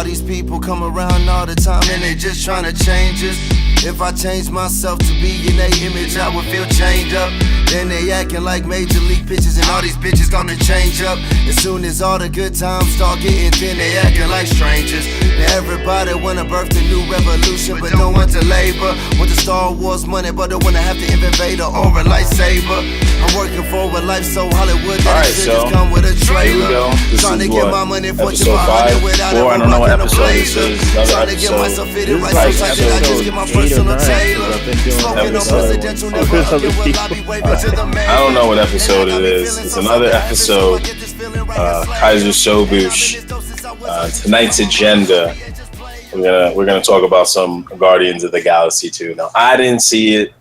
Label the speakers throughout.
Speaker 1: All these people come around all the time and they just trying to change us. If I change myself to be in their image, I would feel chained up. Then they acting like major league pitchers, and all these bitches gonna change up. As soon as all the good times start getting thin, they acting like strangers. Now everybody wanna birth a new revolution, but don't want to labor. Want the Star Wars money, but don't wanna have to invent Vader or a lightsaber. I'm working for a life so Hollywood that it should just come with a trailer. Trying to get my money for
Speaker 2: episode 5, 4, I don't know what episode this is.
Speaker 1: Trying to get myself fitted right, so tight that I just get my personal tailor. Smoking on presidential, never fucking will I be waving to the man.
Speaker 2: I don't know what episode it is. It's another episode. Kaiser Soboosh. Tonight's agenda. We're gonna talk about some Guardians of the Galaxy 2. Now I didn't see it.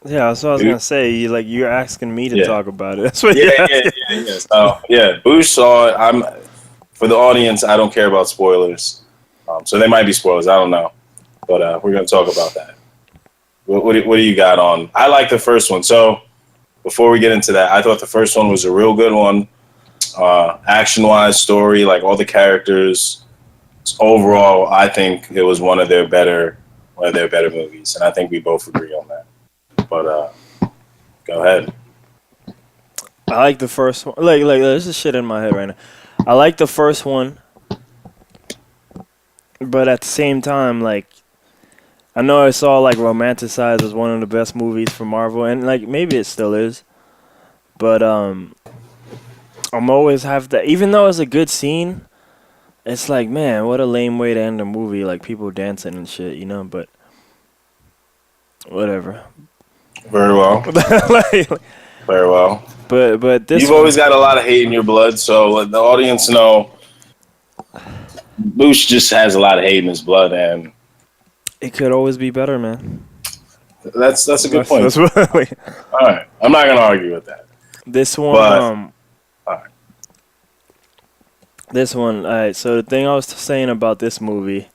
Speaker 3: Yeah, that's what I was gonna say. You're asking me to talk about it. That's what
Speaker 2: yeah. So Boosh saw it. For the audience, I don't care about spoilers. So they might be spoilers. I don't know, but we're gonna talk about that. What do you got on? I like the first one. So before we get into that, I thought the first one was a real good one. Action-wise, story, like all the characters. Overall, I think it was one of their better movies, and I think we both agree on that. But go ahead.
Speaker 3: I like the first one. Like there's this shit in my head right now. I like the first one, but at the same time, like, I know it's all like romanticized as one of the best movies for Marvel, and like maybe it still is, but I'm always have that. Even though it's a good scene, it's like, man, what a lame way to end a movie, like people dancing and shit, you know. But whatever.
Speaker 2: Very well. Very well.
Speaker 3: But this
Speaker 2: you've always got a lot of hate in your blood, so let the audience know. Boosh just has a lot of hate in his blood, and
Speaker 3: it could always be better, man.
Speaker 2: That's a good point.
Speaker 3: That's really...
Speaker 2: All right, I'm not gonna argue with that.
Speaker 3: This one,
Speaker 2: all right.
Speaker 3: This one, all right. So the thing I was saying about this movie,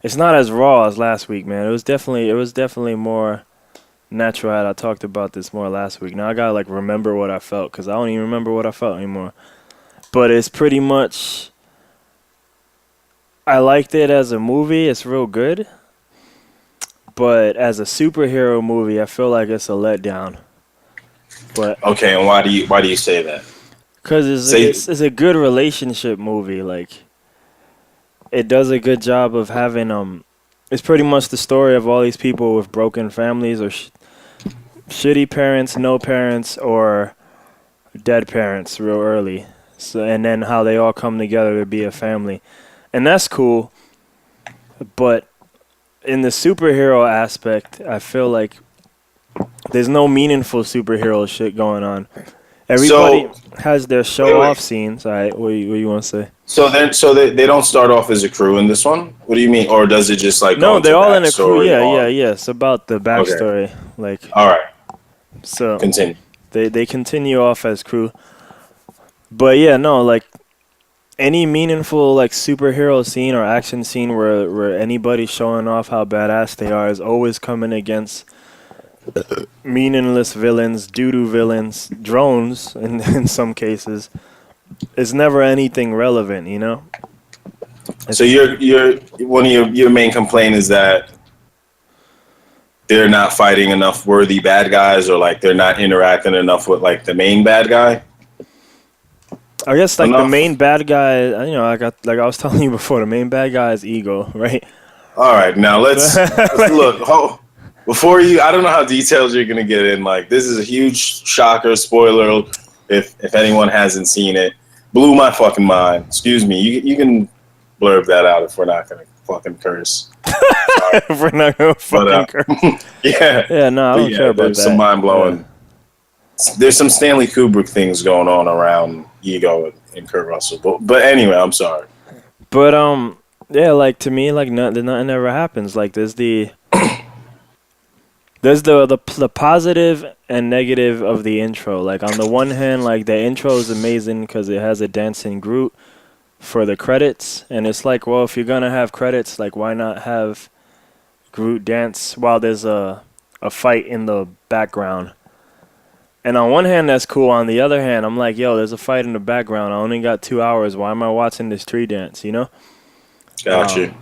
Speaker 3: it's not as raw as last week, man. It was definitely more natural. I talked about this more last week. Now I gotta like remember what I felt, because I don't even remember what I felt anymore. But it's pretty much, I liked it as a movie. It's real good. But as a superhero movie, I feel like it's a letdown. But
Speaker 2: okay, and why do you say that?
Speaker 3: Because it's a good relationship movie. Like, it does a good job of having it's pretty much the story of all these people with broken families or shitty parents, no parents, or dead parents real early. So, and then how they all come together to be a family. And that's cool. But in the superhero aspect, I feel like there's no meaningful superhero shit going on. Everybody has their show-off scenes. All right, what do you want to say?
Speaker 2: So they don't start off as a crew in this one? What do you mean? Or does it just like
Speaker 3: no? They're all in a crew. Yeah. It's about the backstory.
Speaker 2: Okay.
Speaker 3: Like,
Speaker 2: all right.
Speaker 3: So
Speaker 2: continue.
Speaker 3: They continue off as crew, but yeah, no, like any meaningful like superhero scene or action scene where anybody's showing off how badass they are is always coming against meaningless villains, doo-doo villains, drones in some cases. It's never anything relevant, you know?
Speaker 2: So you're one of your main complaint is that they're not fighting enough worthy bad guys, or like they're not interacting enough with like the main bad guy?
Speaker 3: I guess like the main bad guy, you know, like I was telling you before, the main bad guy is ego, right?
Speaker 2: All right, now let's look. Before I don't know how details you're gonna get in. Like, this is a huge shocker, spoiler. If anyone hasn't seen it, blew my fucking mind. Excuse me. You can blurb that out if we're not gonna fucking curse.
Speaker 3: If we're not gonna fucking curse.
Speaker 2: Yeah.
Speaker 3: Yeah. No, I don't care about that.
Speaker 2: There's some mind blowing. Yeah. There's some Stanley Kubrick things going on around ego and Kurt Russell. But anyway, I'm sorry.
Speaker 3: But yeah, like to me, like nothing ever happens. Like there's the positive and negative of the intro. Like on the one hand, like the intro is amazing because it has a dancing Groot for the credits, and it's like, well, if you're gonna have credits, like why not have Groot dance while there's a fight in the background? And on one hand, that's cool. On the other hand, I'm like, yo, there's a fight in the background. I only got 2 hours. Why am I watching this tree dance? You know?
Speaker 2: Gotcha.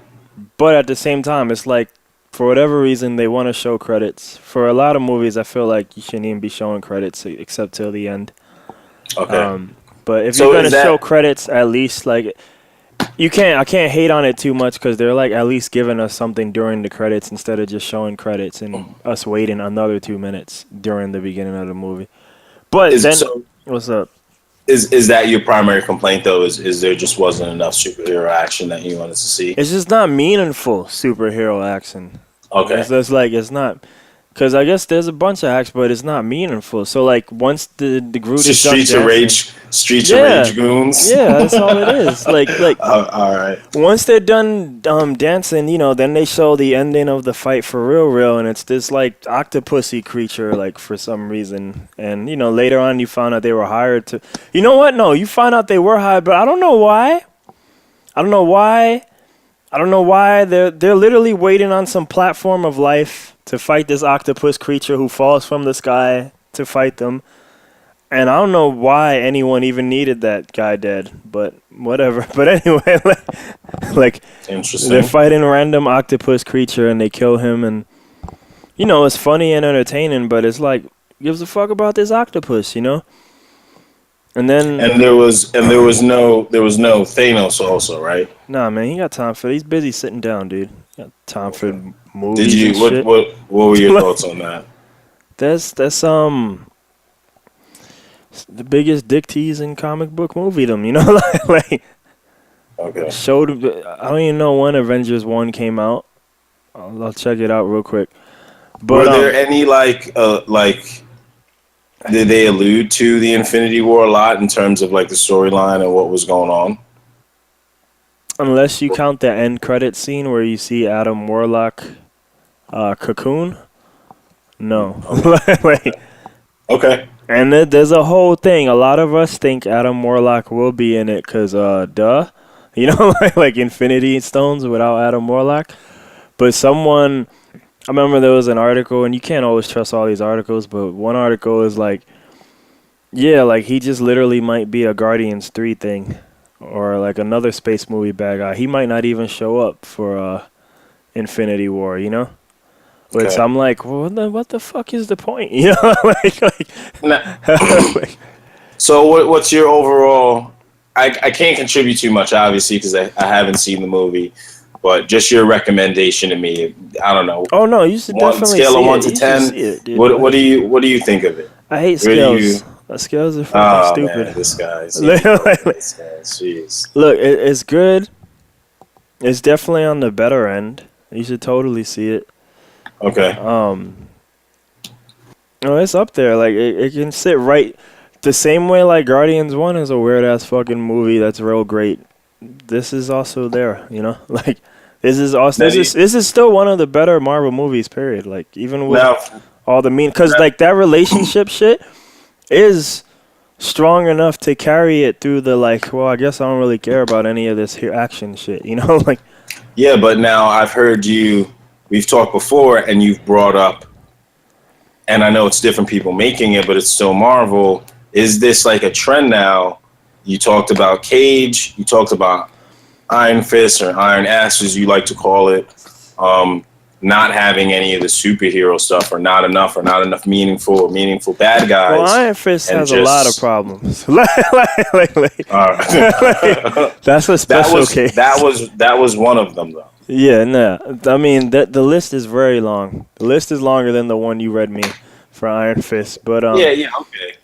Speaker 3: But at the same time, it's like, for whatever reason, they want to show credits. For a lot of movies, I feel like you shouldn't even be showing credits except till the end.
Speaker 2: Okay.
Speaker 3: But if
Speaker 2: So
Speaker 3: you're
Speaker 2: is
Speaker 3: gonna show
Speaker 2: that
Speaker 3: credits, at least like I can't hate on it too much because they're like at least giving us something during the credits instead of just showing credits and us waiting another 2 minutes during the beginning of the movie. But
Speaker 2: is
Speaker 3: then,
Speaker 2: so
Speaker 3: what's up?
Speaker 2: is that your primary complaint though? Is there just wasn't enough superhero action that you wanted to see?
Speaker 3: It's just not meaningful superhero action.
Speaker 2: Okay.
Speaker 3: It's just like it's not. Because I guess there's a bunch of acts, but it's not meaningful. So like once the Groot
Speaker 2: So
Speaker 3: is done
Speaker 2: Streets of Rage goons.
Speaker 3: yeah, that's all it is. Like
Speaker 2: All right.
Speaker 3: once they're done dancing, then they show the ending of the fight for real, and it's this like octopusy creature, like for some reason. And later on, you found out they were hired to. You know what? No, you find out they were hired, but I don't know why. I don't know why. I don't know why they're literally waiting on some platform of life to fight this octopus creature who falls from the sky to fight them. And I don't know why anyone even needed that guy dead, but whatever. But anyway, like
Speaker 2: Interesting.
Speaker 3: they're fighting a random octopus creature and they kill him, and it's funny and entertaining, but it's like gives a fuck about this octopus, And then
Speaker 2: there was no Thanos also, right?
Speaker 3: nah, man, he got time for. He's busy sitting down, dude. He got time for movies.
Speaker 2: Did you
Speaker 3: and shit.
Speaker 2: what were your thoughts on that?
Speaker 3: That's the biggest dick tease in comic book moviedom, like
Speaker 2: Okay.
Speaker 3: showed. I don't even know when Avengers 1 came out. I'll check it out real quick. But
Speaker 2: Were there any did they allude to the Infinity War a lot in terms of like the storyline and what was going on?
Speaker 3: Unless you count the end credit scene where you see Adam Warlock cocoon. No.
Speaker 2: Okay.
Speaker 3: And there's a whole thing. A lot of us think Adam Warlock will be in it because, duh. Like Infinity Stones without Adam Warlock. But I remember there was an article, and you can't always trust all these articles, but one article is like, yeah, like he just literally might be a Guardians 3 thing. Or like another space movie bad guy. He might not even show up for Infinity War, But
Speaker 2: Okay.
Speaker 3: I'm like, well, what the fuck is the point?
Speaker 2: So what's your overall? I can't contribute too much, obviously, because I haven't seen the movie. But just your recommendation to me, I don't know.
Speaker 3: Oh no, you should definitely
Speaker 2: scale
Speaker 3: see
Speaker 2: of 1
Speaker 3: it.
Speaker 2: to
Speaker 3: You should
Speaker 2: 10.
Speaker 3: see it, dude.
Speaker 2: What do you think of it?
Speaker 3: I hate
Speaker 2: Where do
Speaker 3: scales. Scales are fucking
Speaker 2: Oh
Speaker 3: stupid.
Speaker 2: man, this guy's. Jeez.
Speaker 3: Look, it's good. It's definitely on the better end. You should totally see it.
Speaker 2: Okay.
Speaker 3: It's up there. Like it can sit right the same way like Guardians 1 is a weird ass fucking movie that's real great. This is also there, Like this is also this is still one of the better Marvel movies, period. Like even with all the cuz like that relationship shit is strong enough to carry it through the like, well, I guess I don't really care about any of this here action shit, like
Speaker 2: Yeah, but now I've heard we've talked before and you've brought up, and I know it's different people making it, but it's still Marvel. Is this like a trend now? You talked about Cage, you talked about Iron Fist or Iron Ass, as you like to call it, not having any of the superhero stuff or not enough meaningful bad guys.
Speaker 3: well, Iron Fist has a lot of problems. That's a special case.
Speaker 2: That was one of them, though.
Speaker 3: Yeah, no. I mean, the list is very long. The list is longer than the one you read me for Iron Fist. But
Speaker 2: yeah, okay.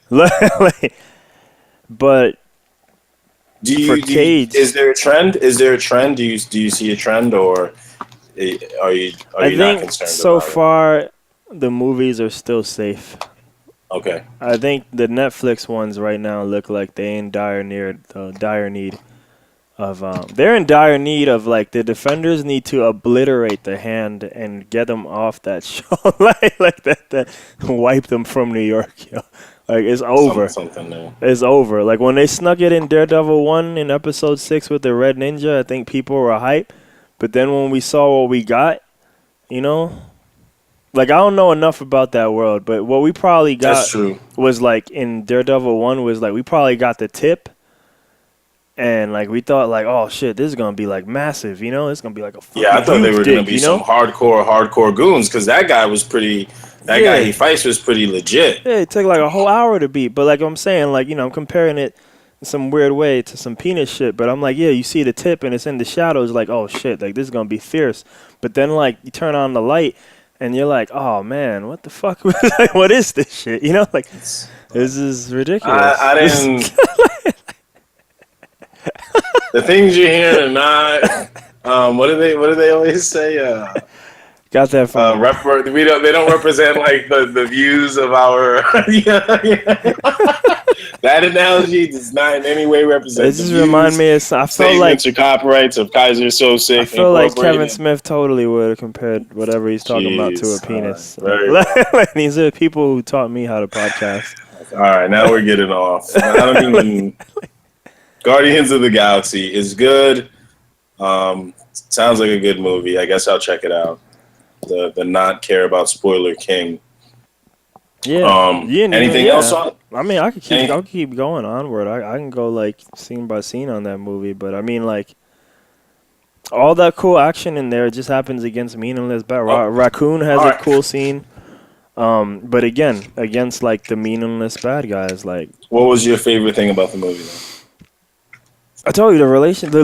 Speaker 3: But Cage,
Speaker 2: is there a trend? Do you see a trend, or are you not concerned?
Speaker 3: So
Speaker 2: about
Speaker 3: far, the movies are still safe.
Speaker 2: Okay.
Speaker 3: I think the Netflix ones right now look like they in dire need of they're in dire need of like the Defenders need to obliterate the Hand and get them off that show like that wipe them from New York, yo. Like it's over.
Speaker 2: Something new.
Speaker 3: It's over. Like when they snuck it in Daredevil 1 in episode 6 with the Red Ninja, I think people were hype. But then when we saw what we got, like I don't know enough about that world, but what we probably got
Speaker 2: That's true.
Speaker 3: was like in Daredevil 1 was like we probably got the tip. And like we thought, like, oh shit, this is gonna be like massive, you know? It's gonna be like a fucking
Speaker 2: Yeah, I thought they
Speaker 3: huge
Speaker 2: were
Speaker 3: dick,
Speaker 2: gonna be
Speaker 3: you know?
Speaker 2: some hardcore goons because that guy was pretty. That guy he fights was pretty legit.
Speaker 3: Yeah, it took like a whole hour to beat. But like I'm saying, like, you know, I'm comparing it in some weird way to some penis shit. But I'm like, yeah, you see the tip and it's in the shadows, like, oh shit, like this is gonna be fierce. But then like you turn on the light and you're like, oh man, what the fuck? Like, what is this shit? You know, like this is ridiculous.
Speaker 2: I didn't. The things you hear are not. What do they always say?
Speaker 3: Got that from
Speaker 2: they don't represent like the views of our. Yeah. That analogy does not in any way represent.
Speaker 3: It just remind me of. I felt like
Speaker 2: or copyrights of Kaiser So Sick.
Speaker 3: I feel like Kevin Smith totally would have compared whatever he's talking about to a penis. These are people who taught me how to podcast.
Speaker 2: All right, now we're getting off. I don't even. Guardians of the Galaxy is good. Sounds like a good movie. I guess I'll check it out. The not care about spoiler king.
Speaker 3: Yeah.
Speaker 2: Anything else on?
Speaker 3: I mean, I could keep going onward. I can go like scene by scene on that movie, but I mean like all that cool action in there just happens against meaningless bad. Raccoon has a cool scene. But again, against like the meaningless bad guys, like.
Speaker 2: What was your favorite thing about the movie then?
Speaker 3: I told you the relationships.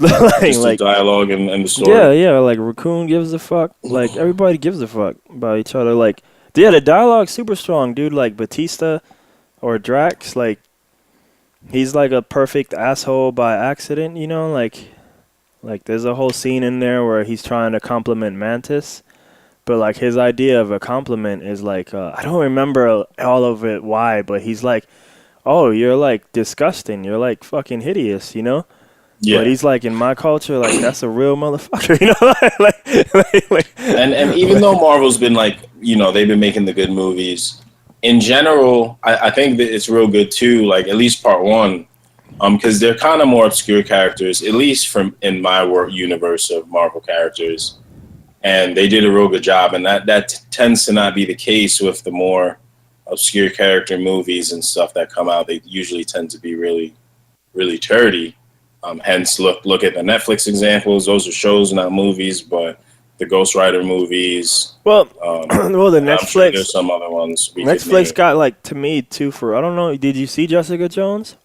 Speaker 2: Okay. Just the dialogue and the story.
Speaker 3: Yeah, like Raccoon gives a fuck. Like everybody gives a fuck about each other. Like, yeah, the dialogue's super strong, dude. Like Batista or Drax, like he's like a perfect asshole by accident, you know? Like there's a whole scene in there where he's trying to compliment Mantis, but like his idea of a compliment is like I don't remember all of it why, but he's like, oh, you're like disgusting. You're like fucking hideous, you know? Yeah. But he's like, in my culture, like that's a real motherfucker, you know? like.
Speaker 2: And even though Marvel's been like, you know, they've been making the good movies, in general, I think that it's real good too, like at least part one, because they're kind of more obscure characters, at least from in my universe of Marvel characters. And they did a real good job. And that tends to not be the case with the more obscure character movies and stuff that come out. They usually tend to be really, really turdy. Hence, look at the Netflix examples. Those are shows, not movies. But the Ghost Rider movies.
Speaker 3: Well, the Netflix.
Speaker 2: Sure there's some other ones.
Speaker 3: Netflix got like to me 2 for. I don't know. Did you see Jessica Jones?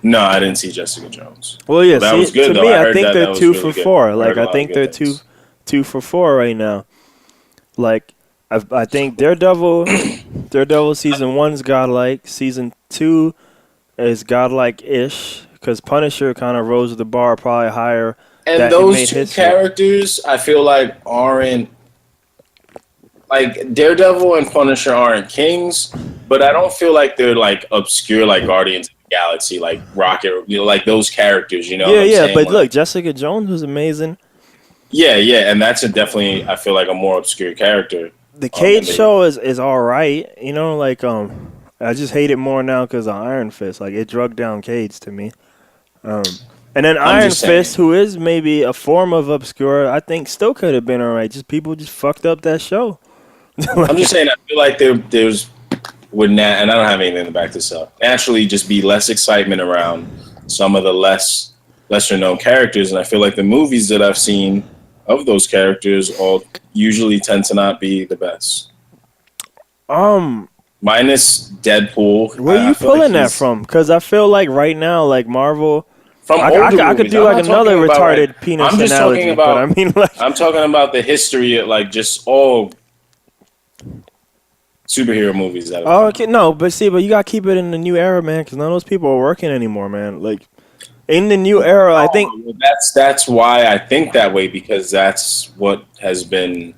Speaker 2: No, I didn't see Jessica Jones.
Speaker 3: Well, yeah.
Speaker 2: That was good.
Speaker 3: To me, I think they're 2 for 4. Like I think they're two for 4 right now. Like. I think Daredevil season 1's godlike. Season 2 is godlike-ish because Punisher kind of rose the bar probably higher.
Speaker 2: And those two characters, I feel like aren't like Daredevil and Punisher aren't kings, but I don't feel like they're like obscure like Guardians of the Galaxy, like Rocket, you know, like those characters. You know?
Speaker 3: Yeah. But look, Jessica Jones was amazing.
Speaker 2: Yeah, and that's definitely I feel like a more obscure character.
Speaker 3: The Cage show is all right, you know. Like I just hate it more now because of Iron Fist. Like it drug down Cage to me. And then Iron Fist, who is maybe a form of obscure, I think still could have been all right. Just people just fucked up that show.
Speaker 2: I'm just saying, I feel like there's and I don't have anything to back this up. Naturally, just be less excitement around some of the lesser known characters, and I feel like the movies that I've seen of those characters all usually tend to not be the best. Minus Deadpool.
Speaker 3: Where are you pulling that from? Because I feel like right now, like Marvel,
Speaker 2: from
Speaker 3: I could do like another retarded penis analogy. But I mean, like,
Speaker 2: I'm talking about the history of like just all superhero movies.
Speaker 3: Okay, no, but you gotta keep it in the new era, man. Because none of those people are working anymore, man. Like. In the new era, I think
Speaker 2: that's why I think that way because that's what has been.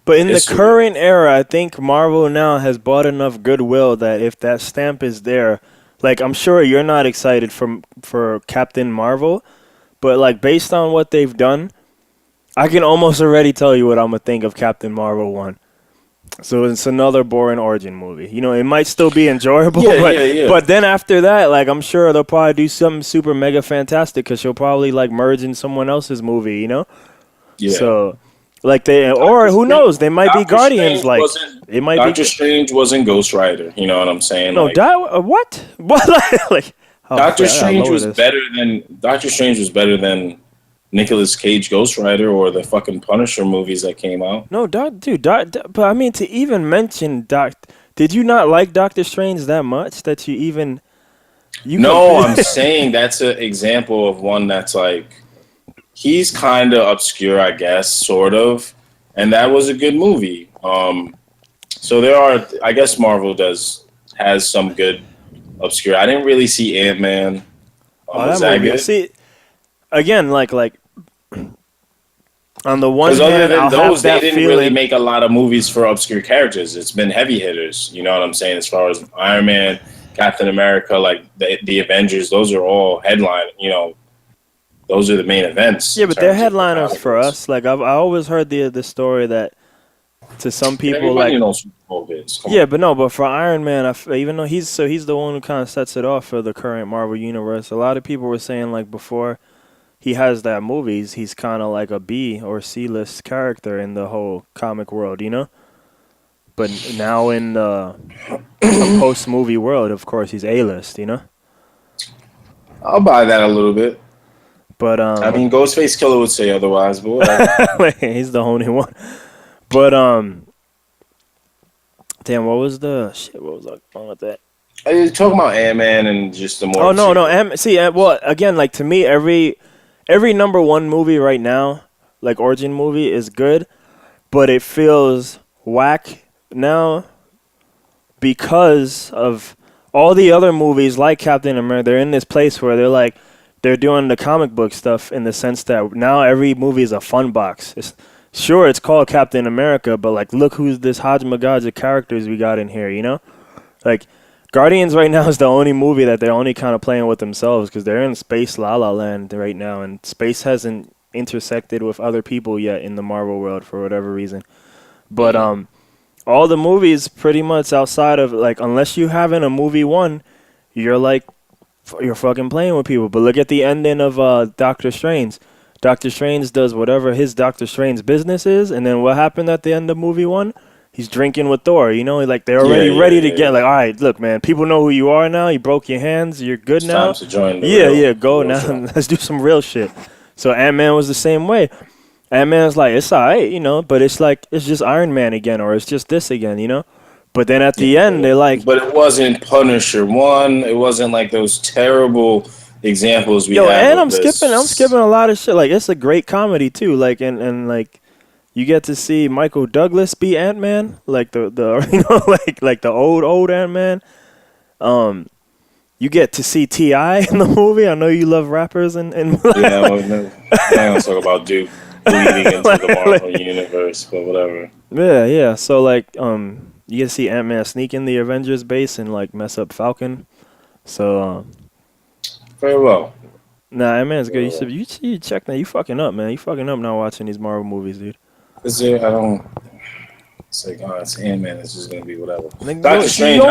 Speaker 3: But in the current era, I think Marvel now has bought enough goodwill that if that stamp is there, like I'm sure you're not excited for Captain Marvel, but like based on what they've done, I can almost already tell you what I'm gonna think of Captain Marvel 1. So it's another boring origin movie. You know, it might still be enjoyable, but then after that, like I'm sure they'll probably do something super mega fantastic because she'll probably like merge in someone else's movie. You know, So like who knows? They might be Guardians. Like it might
Speaker 2: Doctor Strange wasn't Ghost Rider. You know what I'm saying?
Speaker 3: No, what? What? Like Oh,
Speaker 2: Doctor
Speaker 3: I gotta
Speaker 2: Strange
Speaker 3: lower
Speaker 2: was
Speaker 3: this.
Speaker 2: better than Nicolas Cage Ghost Rider or the fucking Punisher movies that came out.
Speaker 3: No, but I mean to even mention did you not like Doctor Strange that much that you even
Speaker 2: No, I'm saying that's an example of one that's like he's kind of obscure, I guess, sort of, and that was a good movie. So there are, I guess, Marvel has some good obscure. I didn't really see Ant-Man.
Speaker 3: Oh,
Speaker 2: Was
Speaker 3: that
Speaker 2: that
Speaker 3: movie.
Speaker 2: good?
Speaker 3: See, again, like on the one
Speaker 2: Because other
Speaker 3: hand,
Speaker 2: than
Speaker 3: I'll have
Speaker 2: those, they
Speaker 3: that
Speaker 2: didn't really
Speaker 3: feeling.
Speaker 2: make a lot of movies for obscure characters. It's been heavy hitters. You know what I'm saying? As far as Iron Man, Captain America, like the Avengers, those are all headline. You know, those are the main events
Speaker 3: Yeah,
Speaker 2: in
Speaker 3: but they're
Speaker 2: terms of the
Speaker 3: headliners
Speaker 2: comic
Speaker 3: for
Speaker 2: books.
Speaker 3: us. Like I always heard the story that to some people
Speaker 2: Everybody
Speaker 3: like
Speaker 2: knows Super Bowl is. Come
Speaker 3: yeah,
Speaker 2: on.
Speaker 3: but no, but for Iron Man, even though he's the one who kind of sets it off for the current Marvel universe. A lot of people were saying like before he has that movies, he's kind of like a B or C list character in the whole comic world, you know. But now in the a post movie world, of course, he's A list, you know.
Speaker 2: I'll buy that a little bit.
Speaker 3: But
Speaker 2: I mean, Ghostface Killer would say otherwise, but whatever.
Speaker 3: he's the only one. But damn, what was the shit? What was I wrong with that?
Speaker 2: You're talking about Ant-Man and just the more.
Speaker 3: Oh no, see, well, again, like to me, every number one movie right now, like origin movie, is good, but it feels whack now because of all the other movies like Captain America. They're in this place where they're doing the comic book stuff in the sense that now every movie is a fun box. It's called Captain America, but like look who's this hodgepodge of characters we got in here, you know? Like Guardians right now is the only movie that they're only kind of playing with themselves because they're in space la la land right now, and space hasn't intersected with other people yet in the Marvel world for whatever reason. But all the movies pretty much outside of like unless you have in a movie one, you're fucking playing with people. But look at the ending of Doctor Strange. Doctor Strange does whatever his Doctor Strange business is, and then what happened at the end of movie one? He's drinking with Thor, you know, like they're already ready to get like, all right, look, man, people know who you are now. You broke your hands, you're good
Speaker 2: It's
Speaker 3: now.
Speaker 2: time to join the
Speaker 3: Go
Speaker 2: real
Speaker 3: now.
Speaker 2: show.
Speaker 3: Let's do some real shit. So Ant-Man was the same way. Ant-Man's like, it's all right, you know, but it's like it's just Iron Man again, or it's just this again, you know. But then at the end, they're like,
Speaker 2: but it wasn't Punisher one. It wasn't like those terrible examples we
Speaker 3: yo,
Speaker 2: have.
Speaker 3: and I'm skipping a lot of shit. Like it's a great comedy too. Like and like. You get to see Michael Douglas be Ant-Man, like the you know like the old Ant-Man. You get to see T.I. in the movie. I know you love rappers and
Speaker 2: Yeah, we're not gonna talk about Duke bleeding into the Marvel universe, but whatever.
Speaker 3: yeah. So like you get to see Ant-Man sneak in the Avengers base and like mess up Falcon. So
Speaker 2: Very well.
Speaker 3: nah, Ant-Man's good. You check that. You fucking up, man. You fucking up not watching these Marvel movies, dude.
Speaker 2: Is there? I don't. It's like, oh, it's Ant-Man. It's just gonna be whatever.
Speaker 3: Like,
Speaker 2: Doctor Strange.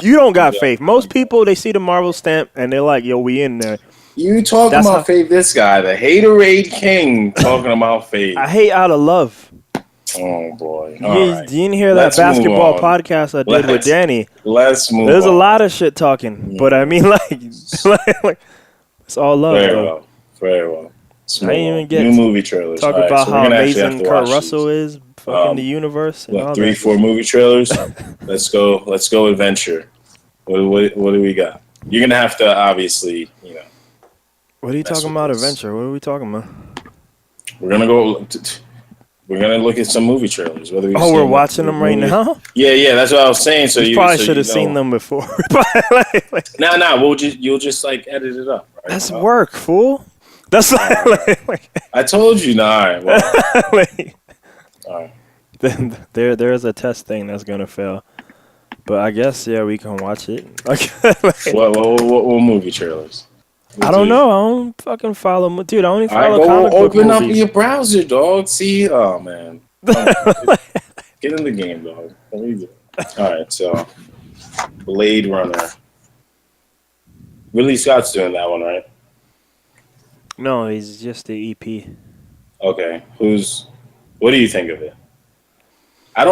Speaker 3: You don't got faith. Most people they see the Marvel stamp and they're like, "Yo, we in there."
Speaker 2: You talking about Faith? This guy, the Haterade King, talking about Faith.
Speaker 3: I hate out of love.
Speaker 2: Oh boy!
Speaker 3: You didn't hear that basketball podcast I did with Danny?
Speaker 2: Let's move.
Speaker 3: There's a lot of shit talking, but I mean, like it's all love.
Speaker 2: Very well.
Speaker 3: I didn't even get
Speaker 2: new movie trailers.
Speaker 3: Talk about how amazing Kurt Russell is, fucking the universe. And all
Speaker 2: 4 movie trailers. Let's go adventure. What do we got? You're gonna have to obviously, you know.
Speaker 3: What are you talking about? Adventure? What are we talking about?
Speaker 2: We're gonna go. We're gonna look at some movie trailers.
Speaker 3: We're watching them right now.
Speaker 2: Yeah. That's what I was saying. So you
Speaker 3: probably should have seen them before.
Speaker 2: Nah. You'll just like edit it up. Right?
Speaker 3: That's work, fool. That's like
Speaker 2: I told you. Nah. All right. Well, all right.
Speaker 3: Then there's a test thing that's gonna fail. But I guess we can watch it.
Speaker 2: What movie trailers?
Speaker 3: I don't know. I don't fucking follow, dude. I only follow comic book
Speaker 2: movies. Open up your browser, dog. See, oh man, get in the game, dog. What are you doing? All right, so BladeRunner. Ridley Scott's doing that one, right?
Speaker 3: No, he's just the EP.
Speaker 2: Okay, what do you think of it? I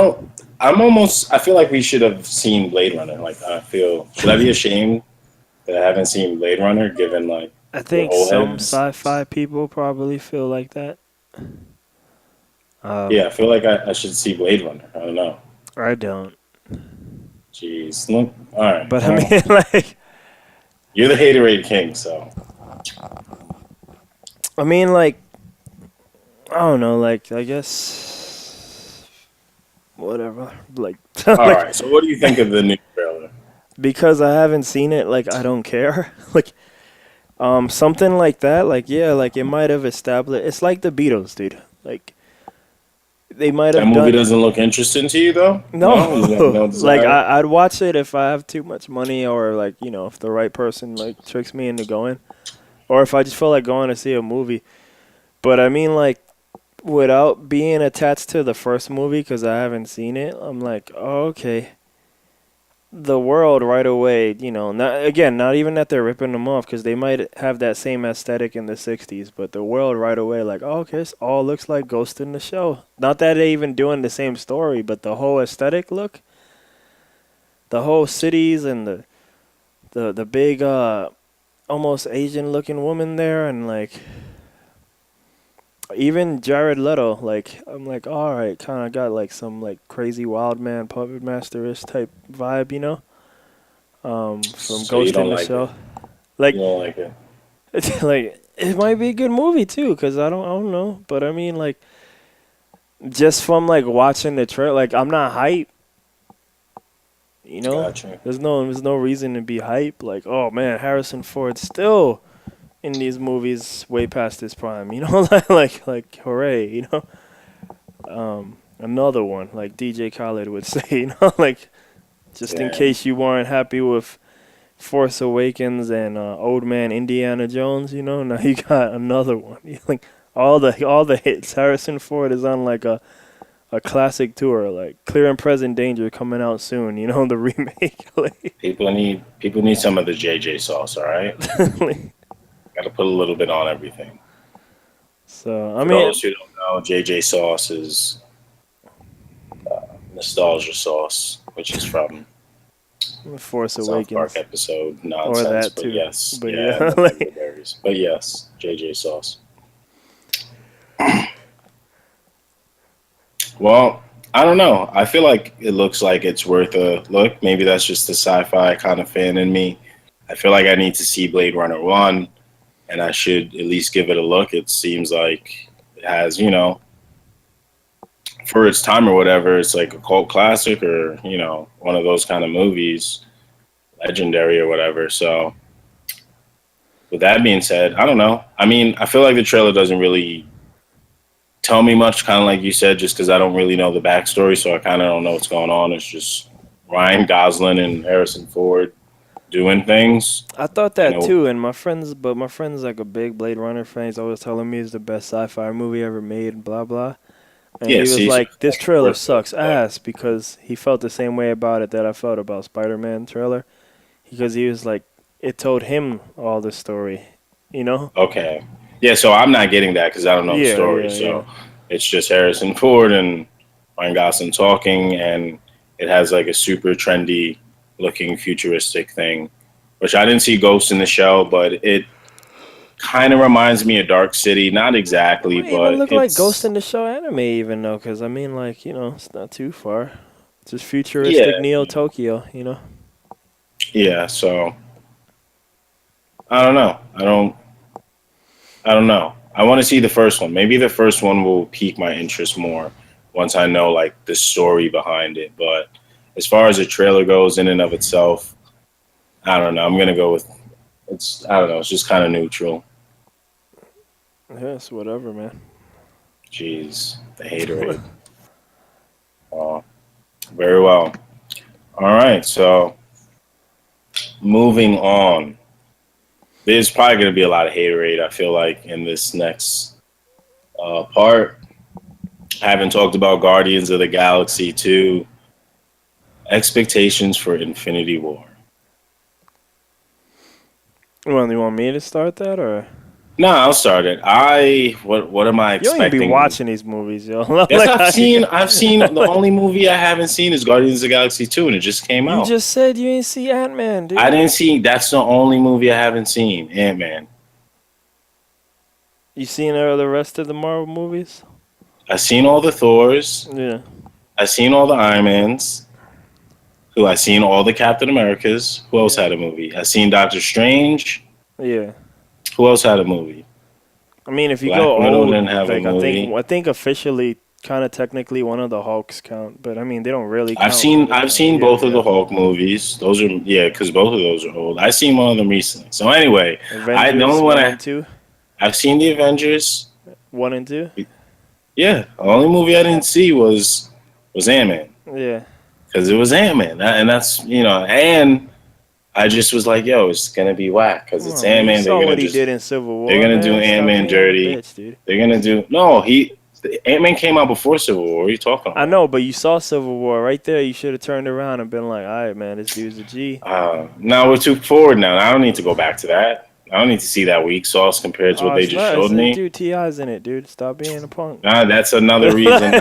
Speaker 2: feel like we should have seen Blade Runner. Like, should I be ashamed that haven't seen Blade Runner, given like
Speaker 3: I
Speaker 2: the
Speaker 3: think
Speaker 2: old
Speaker 3: some
Speaker 2: heads.
Speaker 3: sci-fi people probably feel like that.
Speaker 2: Yeah, I feel like I should see Blade Runner. I don't know.
Speaker 3: I don't.
Speaker 2: Jeez, look. All right.
Speaker 3: But I
Speaker 2: Well,
Speaker 3: mean, like,
Speaker 2: you're the haterade king, so
Speaker 3: I mean, like, I don't know. Like, I guess whatever. Like,
Speaker 2: all
Speaker 3: like
Speaker 2: right. So, what do you think of the new trailer?
Speaker 3: because I haven't seen it, like, I don't care. Like, something like that. Like, yeah, like it might have established. It's like the Beatles, dude. Like, they might
Speaker 2: That
Speaker 3: have
Speaker 2: movie
Speaker 3: done.
Speaker 2: doesn't look interesting to you, though. No, you have
Speaker 3: No,
Speaker 2: no
Speaker 3: like
Speaker 2: desire.
Speaker 3: I'd watch it if I have too much money, or like if the right person like tricks me into going, or if I just feel like going to see a movie. But I mean, like without being attached to the first movie because I haven't seen it, I'm like, oh, okay. The world right away, not even that they're ripping them off because they might have that same aesthetic in the '60s, but the world right away, like, oh, okay, this all looks like Ghost in the Shell. Not that they even doing the same story, but the whole aesthetic look, the whole cities and the big almost Asian looking woman there, and like even Jared Leto, like I'm like, all right, kind of got like some like crazy wild man puppet master-ish type vibe, from
Speaker 2: So you
Speaker 3: Ghost in
Speaker 2: don't
Speaker 3: the
Speaker 2: like it.
Speaker 3: Shell.
Speaker 2: You
Speaker 3: Like,
Speaker 2: don't like it.
Speaker 3: it's like it might be a good movie too, cause I don't know, but I mean like just from like watching the trailer, like I'm not hype,
Speaker 2: Gotcha.
Speaker 3: There's no reason to be hype. Like, oh man, Harrison Ford still in these movies way past his prime, like hooray, another one, like DJ Khaled would say, like just in
Speaker 2: Damn.
Speaker 3: case you weren't happy with Force Awakens and Old Man Indiana Jones, now you got another one. Like all the hits. Harrison Ford is on like a classic tour, like Clear and Present Danger coming out soon. The remake.
Speaker 2: People need some of the JJ sauce. All right.
Speaker 3: Like,
Speaker 2: Got to put a little bit on everything.
Speaker 3: so I
Speaker 2: For
Speaker 3: mean,
Speaker 2: those who don't know, JJ sauce is nostalgia sauce, which is from
Speaker 3: Force
Speaker 2: South Park
Speaker 3: Awakens
Speaker 2: episode
Speaker 3: or
Speaker 2: nonsense.
Speaker 3: that
Speaker 2: But
Speaker 3: too.
Speaker 2: yes,
Speaker 3: But
Speaker 2: yeah,
Speaker 3: yeah,
Speaker 2: and the
Speaker 3: like,
Speaker 2: berries. But yes, JJ sauce. Well, I don't know. I feel like it looks like it's worth a look. Maybe that's just the sci-fi kind of fan in me. I feel like I need to see Blade Runner 1, and I should at least give it a look. It seems like it has, for its time or whatever, it's like a cult classic or, one of those kind of movies, legendary or whatever. So, with that being said, I don't know. I mean, I feel like the trailer doesn't really tell me much, kind of like you said, just because I don't really know the backstory, so I kind of don't know what's going on. It's just Ryan Gosling and Harrison Ford doing things.
Speaker 3: I thought
Speaker 2: And
Speaker 3: that too. And my friend's like a big Blade Runner fan. He's always telling me it's the best sci-fi movie ever made. Blah blah. And
Speaker 2: yeah,
Speaker 3: he was
Speaker 2: see, so
Speaker 3: like, "This
Speaker 2: it's
Speaker 3: trailer
Speaker 2: worth
Speaker 3: sucks
Speaker 2: a look.
Speaker 3: ass," because he felt the same way about it that I felt about Spider-Man trailer. Because he was like, it told him all the story, you know?
Speaker 2: Okay. Yeah, so I'm not getting that because I don't know the
Speaker 3: Yeah,
Speaker 2: story.
Speaker 3: yeah, yeah.
Speaker 2: So it's just Harrison Ford and Ryan Gosling talking, and it has like a super trendy looking futuristic thing, which I didn't see Ghost in the Shell, but it kind of reminds me of Dark City. Not
Speaker 3: It
Speaker 2: exactly,
Speaker 3: might even
Speaker 2: but
Speaker 3: look like Ghost
Speaker 2: it's
Speaker 3: in the Shell anime, even though, because I mean, like, it's not too far. It's just
Speaker 2: yeah,
Speaker 3: futuristic Neo Tokyo,
Speaker 2: yeah. So I don't know. I don't know. I want to see the first one. Maybe the first one will pique my interest more once I know like the story behind it. But as far as the trailer goes, in and of itself, I don't know. I'm gonna go with it's. I don't know. It's just kind of neutral.
Speaker 3: Yes, whatever, man.
Speaker 2: Jeez, the haterade. Oh, very well. All right. So moving on. There's probably gonna be a lot of haterade. I feel like in this next part. I haven't talked about Guardians of the Galaxy 2. Expectations for Infinity War.
Speaker 3: Well, you want me to start that, or?
Speaker 2: No, I'll start it. What am I
Speaker 3: You don't even be
Speaker 2: expecting?
Speaker 3: watching these movies, yo.
Speaker 2: Yes,
Speaker 3: Like,
Speaker 2: I've seen the only movie I haven't seen is Guardians of the Galaxy 2, and it just came
Speaker 3: you
Speaker 2: out.
Speaker 3: just said you ain't see Ant-Man, dude.
Speaker 2: I didn't see. That's the only movie I haven't seen. Ant-Man.
Speaker 3: You seen the rest of the Marvel movies?
Speaker 2: I've seen all the Thors.
Speaker 3: Yeah.
Speaker 2: I've seen all the Iron Mans. I've seen all the Captain Americas. Who else had a movie? I've seen Doctor Strange.
Speaker 3: Yeah.
Speaker 2: Who else had a movie?
Speaker 3: I mean, if you
Speaker 2: Black
Speaker 3: go
Speaker 2: Widow
Speaker 3: old,
Speaker 2: didn't have
Speaker 3: like
Speaker 2: a movie.
Speaker 3: I think officially, kind of technically, one of the Hulks count, but I mean, they don't really.
Speaker 2: I've seen both of the Hulk movies. Those are because both of those are old. I've seen one of them recently. So anyway,
Speaker 3: Avengers
Speaker 2: the only
Speaker 3: 1 and 2.
Speaker 2: I've seen the Avengers
Speaker 3: 1 and 2.
Speaker 2: Yeah, the only movie I didn't see was Ant-Man.
Speaker 3: Yeah.
Speaker 2: Because it was Ant-Man, and that's and I just was like, yo, it's gonna be whack because it's Ant-Man.
Speaker 3: You saw what he did in Civil War.
Speaker 2: They're gonna do Ant-Man dirty.
Speaker 3: Bitch, dude.
Speaker 2: They're gonna do Ant-Man came out before Civil War. What are you talking about?
Speaker 3: I know, but you saw Civil War right there. You should have turned around and been like, all right, man, this dude's a G.
Speaker 2: Now we're too forward now. I don't need to go back to that. I don't need to see that weak sauce compared to what they just showed me.
Speaker 3: Dude, T.I.'s in it, dude. Stop being a punk.
Speaker 2: Nah, that's another reason.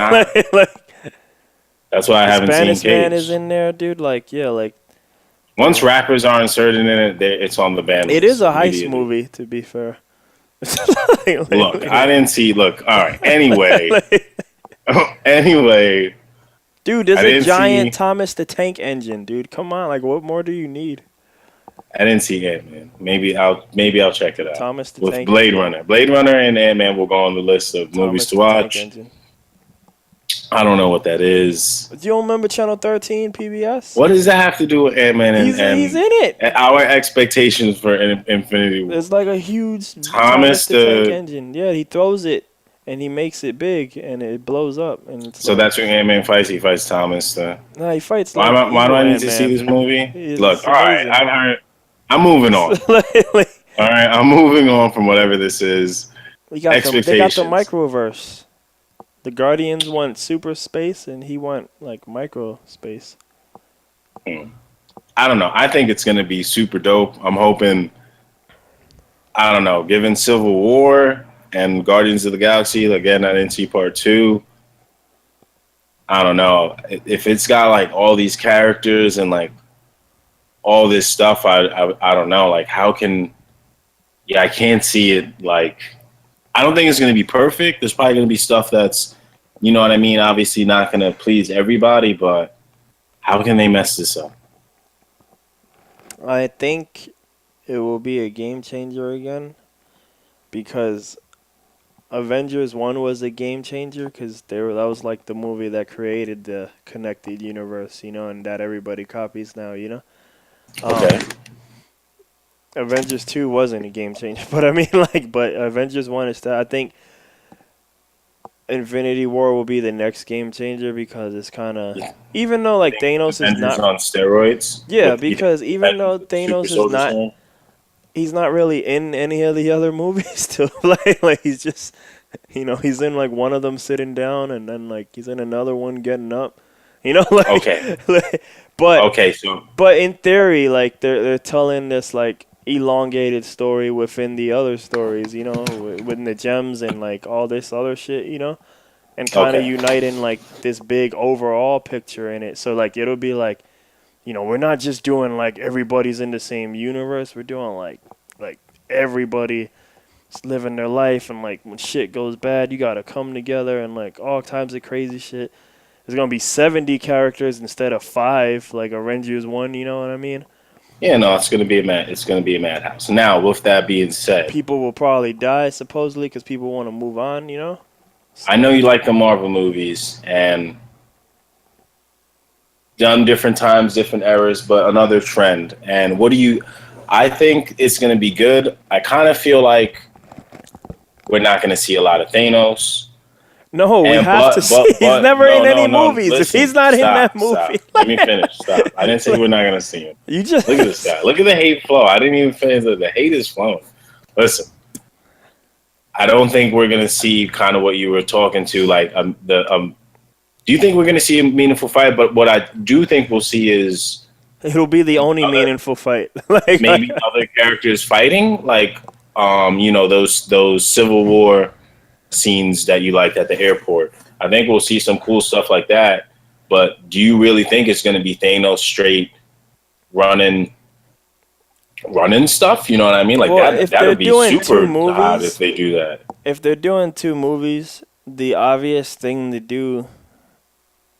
Speaker 2: That's why I haven't seen Cage.
Speaker 3: Spanish Man is in there, dude. Like, yeah, like.
Speaker 2: Once rappers are inserted in it, it's on the ban.
Speaker 3: It is a heist movie, to be fair.
Speaker 2: Look, I didn't see. Look, all right. Anyway, anyway.
Speaker 3: Dude, there's a giant Thomas the Tank Engine, dude. Come on, like, what more do you need?
Speaker 2: I didn't see Ant-Man. Maybe I'll check it out.
Speaker 3: Thomas the
Speaker 2: with
Speaker 3: Tank
Speaker 2: Blade
Speaker 3: Engine.
Speaker 2: Runner. Blade Runner and Ant-Man will go on the list of movies to watch. I don't know what that is.
Speaker 3: But you don't remember Channel 13 PBS?
Speaker 2: What does that have to do with Ant-Man and
Speaker 3: he's in it.
Speaker 2: And our expectations for Infinity War?
Speaker 3: There's like a huge Thomas the Tank Engine. Yeah, he throws it and he makes it big and it blows up. And
Speaker 2: so like, that's when Ant-Man fights. He fights Thomas.
Speaker 3: No, he fights.
Speaker 2: Why do I need to see this movie? Look, all right, I've heard. I'm moving on. All right, I'm moving on from whatever this is.
Speaker 3: They got the microverse. The Guardians want super space, and he want like micro space.
Speaker 2: I don't know. I think it's gonna be super dope. I'm hoping. I don't know. Given Civil War and Guardians of the Galaxy, again, I didn't see Part 2. I don't know if it's got like all these characters and like all this stuff. I don't know. Like, how can? Yeah, I can't see it. Like, I don't think it's gonna be perfect. There's probably gonna be stuff that's. You know what I mean? Obviously not going to please everybody, but how can they mess this up?
Speaker 3: I think it will be a game changer again because Avengers 1 was a game changer because that was like the movie that created the connected universe, you know, and that everybody copies now, you know?
Speaker 2: Okay.
Speaker 3: Avengers 2 wasn't a game changer, but I mean, like, but Avengers 1 is that. I think Infinity War will be the next game changer because it's kind of even though like Thanos is not
Speaker 2: on steroids.
Speaker 3: Yeah, because even though Thanos is not, he's not really in any of the other movies too. like he's just, you know, he's in like one of them sitting down and then like he's in another one getting up. You know, like
Speaker 2: okay,
Speaker 3: but in theory, like they're telling this like elongated story within the other stories, you know, within the gems and like all this other shit, you know, and kind of uniting like this big overall picture in it. So like it'll be like, you know, we're not just doing like everybody's in the same universe. We're doing like everybody living their life, and like when shit goes bad, you gotta come together and like all kinds of crazy shit. There's gonna be 70 characters instead of 5, like Avengers 1. You know what I mean?
Speaker 2: Yeah, no, it's gonna be a madhouse. Now, with that being said,
Speaker 3: people will probably die supposedly because people want to move on. You know.
Speaker 2: So, I know you like the Marvel movies and done different times, different eras, but another trend. And I think it's gonna be good. I kind of feel like we're not gonna see a lot of Thanos.
Speaker 3: No, we have to see. He's never in any movies. Listen, if he's not in that movie.
Speaker 2: Let me finish. Stop. I didn't say we're not going to see him.
Speaker 3: You just
Speaker 2: look at this guy. Look at the hate flow. I didn't even finish. The hate is flowing. Listen, I don't think we're going to see kind of what you were talking to. Like, do you think we're going to see a meaningful fight? But what I do think we'll see is
Speaker 3: it'll be the only meaningful fight.
Speaker 2: Maybe other characters fighting, like you know, those Civil War scenes that you liked at the airport. I think we'll see some cool stuff like that. But do you really think it's going to be Thanos straight running stuff? You know what I mean? Like
Speaker 3: Well, if
Speaker 2: that
Speaker 3: they're
Speaker 2: would be
Speaker 3: doing
Speaker 2: super
Speaker 3: two
Speaker 2: odd
Speaker 3: movies,
Speaker 2: if they do that.
Speaker 3: if they're doing two movies, the obvious thing to do.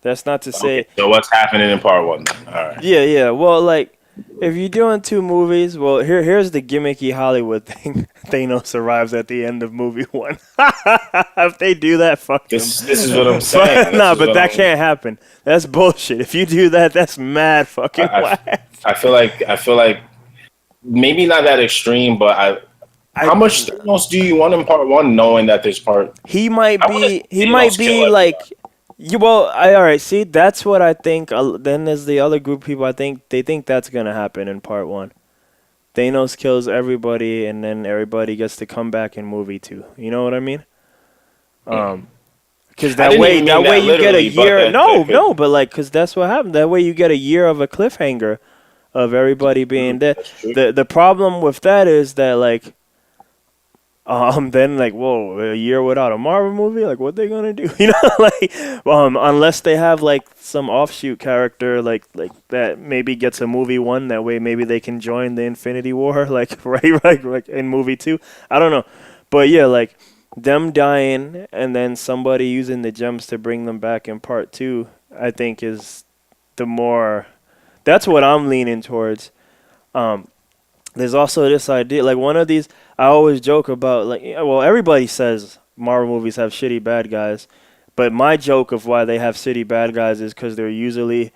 Speaker 3: That's not to say.
Speaker 2: Okay, so what's happening in part one? All right.
Speaker 3: Yeah. Well, like, if you're doing two movies, well, here's the gimmicky Hollywood thing. Thanos arrives at the end of movie one. If they do that, fuck them.
Speaker 2: This is what I'm saying.
Speaker 3: Nah, but that can't happen. That's bullshit. If you do that, that's mad fucking whack.
Speaker 2: I feel like maybe not that extreme, but how much Thanos do you want in part one, knowing that there's part?
Speaker 3: He might be like. All right. See, that's what I think. Then there's the other group of people. I think they think that's gonna happen in part one. Thanos kills everybody, and then everybody gets to come back in movie two. You know what I mean? Because that way you get a year. But like, because that's what happened. That way you get a year of a cliffhanger of everybody being dead. The problem with that is that like. Then like, whoa, a year without a Marvel movie, like what they gonna do? You know, like, unless they have like some offshoot character like that maybe gets a movie one. That way, maybe they can join the Infinity War, like right, in movie two. I don't know, but yeah, like them dying and then somebody using the gems to bring them back in part two. I think is the more. That's what I'm leaning towards. There's also this idea, like one of these. I always joke about, like, well, everybody says Marvel movies have shitty bad guys, but my joke of why they have shitty bad guys is because they're usually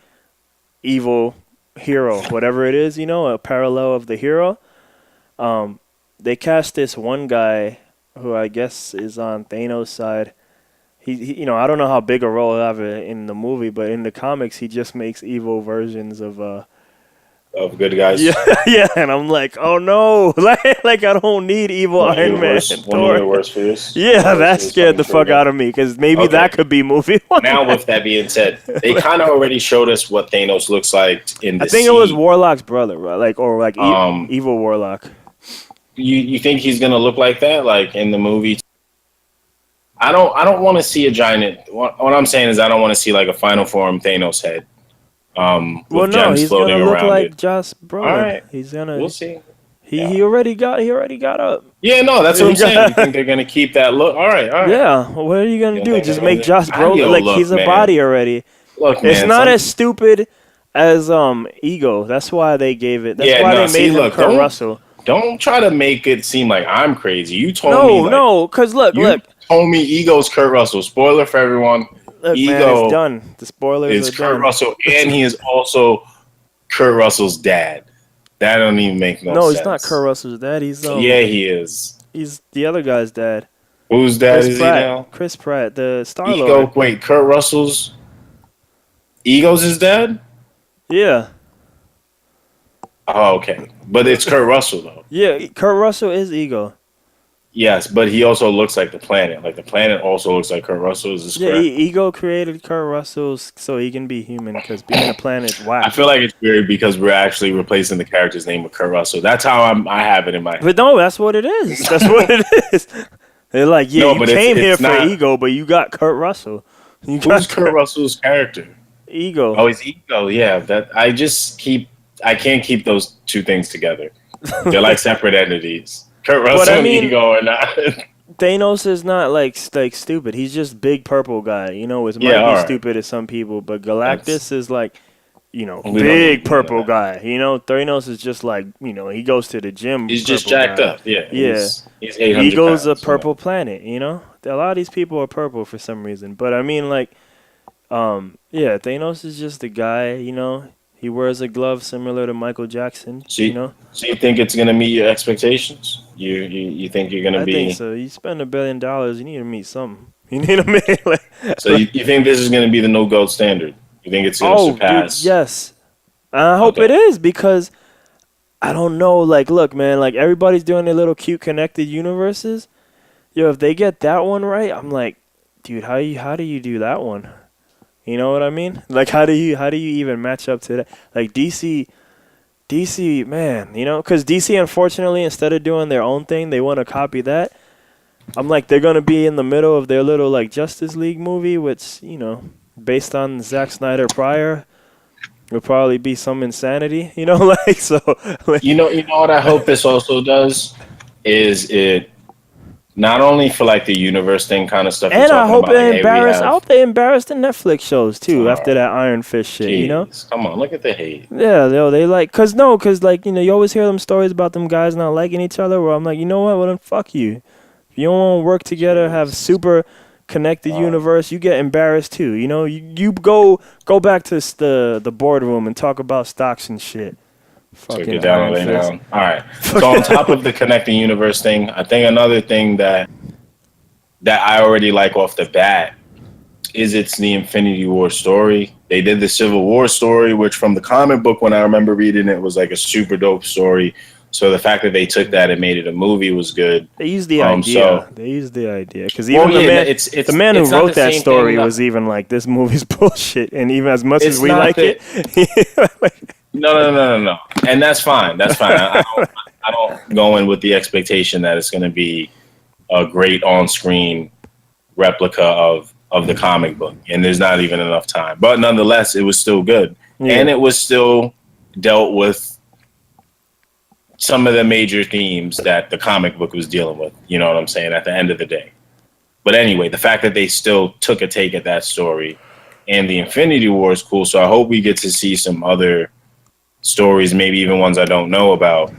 Speaker 3: evil hero, whatever it is, you know, a parallel of the hero. They cast this one guy who I guess is on Thanos' side. He you know, I don't know how big a role he'll have in the movie, but in the comics, he just makes evil versions of
Speaker 2: good guys.
Speaker 3: Yeah, and I'm like, oh no, like I don't need evil Iron Man.
Speaker 2: One of your worst fears.
Speaker 3: Yeah, that scared the fuck out of me because maybe that could be movie one.
Speaker 2: Now, with that being said, they kind of already showed us what Thanos looks like in the.
Speaker 3: I think it was Warlock's brother, right? Like evil Warlock.
Speaker 2: You think he's gonna look like that, like in the movie? I don't want to see a giant. What I'm saying is, I don't want to see like a final form Thanos head.
Speaker 3: Well, no, he's gonna look like Josh Brolin.
Speaker 2: All right,
Speaker 3: he's gonna.
Speaker 2: We'll see.
Speaker 3: He already got up.
Speaker 2: Yeah, no, that's what I'm saying. You think they're gonna keep that look? All right.
Speaker 3: Yeah, what are you gonna do? Just make Josh Brolin like he's a body already.
Speaker 2: Look, man,
Speaker 3: it's not as stupid as Ego. That's why they gave it. That's why they made him Kurt Russell.
Speaker 2: Don't try to make it seem like I'm crazy. You told me.
Speaker 3: No, because look.
Speaker 2: Told me Ego's Kurt Russell. Spoiler for everyone.
Speaker 3: Look,
Speaker 2: Ego
Speaker 3: man, it's done. The spoilers are
Speaker 2: Kurt
Speaker 3: done.
Speaker 2: Russell, and he is also Kurt Russell's dad. That don't even make no sense.
Speaker 3: No, he's not Kurt Russell's dad. He's
Speaker 2: yeah, he is.
Speaker 3: He's the other guy's dad.
Speaker 2: Whose dad is
Speaker 3: Pratt.
Speaker 2: he now?
Speaker 3: Chris Pratt, the Star-Lord.
Speaker 2: Wait, Kurt Russell's Ego's his dad?
Speaker 3: Yeah.
Speaker 2: Oh, okay. But it's Kurt Russell though.
Speaker 3: Yeah, Kurt Russell is Ego.
Speaker 2: Yes, but he also looks like the planet. Like the planet also looks like Kurt Russell. Is this correct?
Speaker 3: Ego created Kurt Russell so he can be human because being a planet is whack.
Speaker 2: I feel like it's weird because we're actually replacing the character's name with Kurt Russell. That's how I have it in my head.
Speaker 3: But no, that's what it is. That's what it is. They're like, you came here for Ego, but you got Kurt Russell.
Speaker 2: Who's Kurt Russell's character?
Speaker 3: Ego.
Speaker 2: Oh, he's Ego. Yeah, I can't keep those two things together. They're like separate entities. Kurt Russell and Ego are not.
Speaker 3: Thanos is not like stupid. He's just big purple guy. You know, it might be stupid to some people, but Galactus is like, you know, big purple guy. You know, Thanos is just like, you know, he goes to the gym.
Speaker 2: He's just jacked up. Yeah. He's 800
Speaker 3: Ego's
Speaker 2: pounds,
Speaker 3: a purple planet. You know, a lot of these people are purple for some reason. But I mean, like, Thanos is just a guy. You know. He wears a glove similar to Michael Jackson. So you
Speaker 2: think it's gonna meet your expectations? You think you're gonna be?
Speaker 3: I think so. You spend $1 billion, you need to meet something. You need to meet.
Speaker 2: So you think this is gonna be the no gold standard? You think it's gonna surpass?
Speaker 3: Dude, yes. I hope it is because I don't know. Like, look, man. Like everybody's doing their little cute connected universes. Yo, if they get that one right, I'm like, dude, how do you do that one? You know what I mean? Like, how do you even match up to that? Like DC DC, man, because DC, unfortunately, instead of doing their own thing, they want to copy that. I'm like, they're gonna be in the middle of their little like Justice League movie, which based on Zack Snyder prior, would probably be some insanity, like so. Like,
Speaker 2: You know what I hope this also does is it not only for like the universe thing kind of stuff.
Speaker 3: and I hope
Speaker 2: about,
Speaker 3: they
Speaker 2: like,
Speaker 3: embarrass. I hope they embarrass the Netflix shows too after that Iron Fist shit.
Speaker 2: Jeez, come on, look at the hate.
Speaker 3: Yeah, they like, cause like you always hear them stories about them guys not liking each other. Where I'm like, you know what? Well then, fuck you. If you don't want to work together, have super connected universe, you get embarrassed too. You go back to the boardroom and talk about stocks and shit.
Speaker 2: So get down and lay down. All right. So on top of the connecting universe thing, I think another thing that I already like off the bat is it's the Infinity War story. They did the Civil War story, which from the comic book, when I remember reading it, was like a super dope story. So the fact that they took that and made it a movie was good.
Speaker 3: They used the idea. Because even the man who wrote that story was even like, this movie's bullshit. And even as much as we like it.
Speaker 2: No. And that's fine. That's fine. I don't go in with the expectation that it's going to be a great on-screen replica of the comic book. And there's not even enough time. But nonetheless, it was still good. Yeah. And it was still dealt with some of the major themes that the comic book was dealing with, you know what I'm saying, at the end of the day. But anyway, the fact that they still took a take at that story and the Infinity War is cool. So I hope we get to see some other stories, maybe even ones I don't know about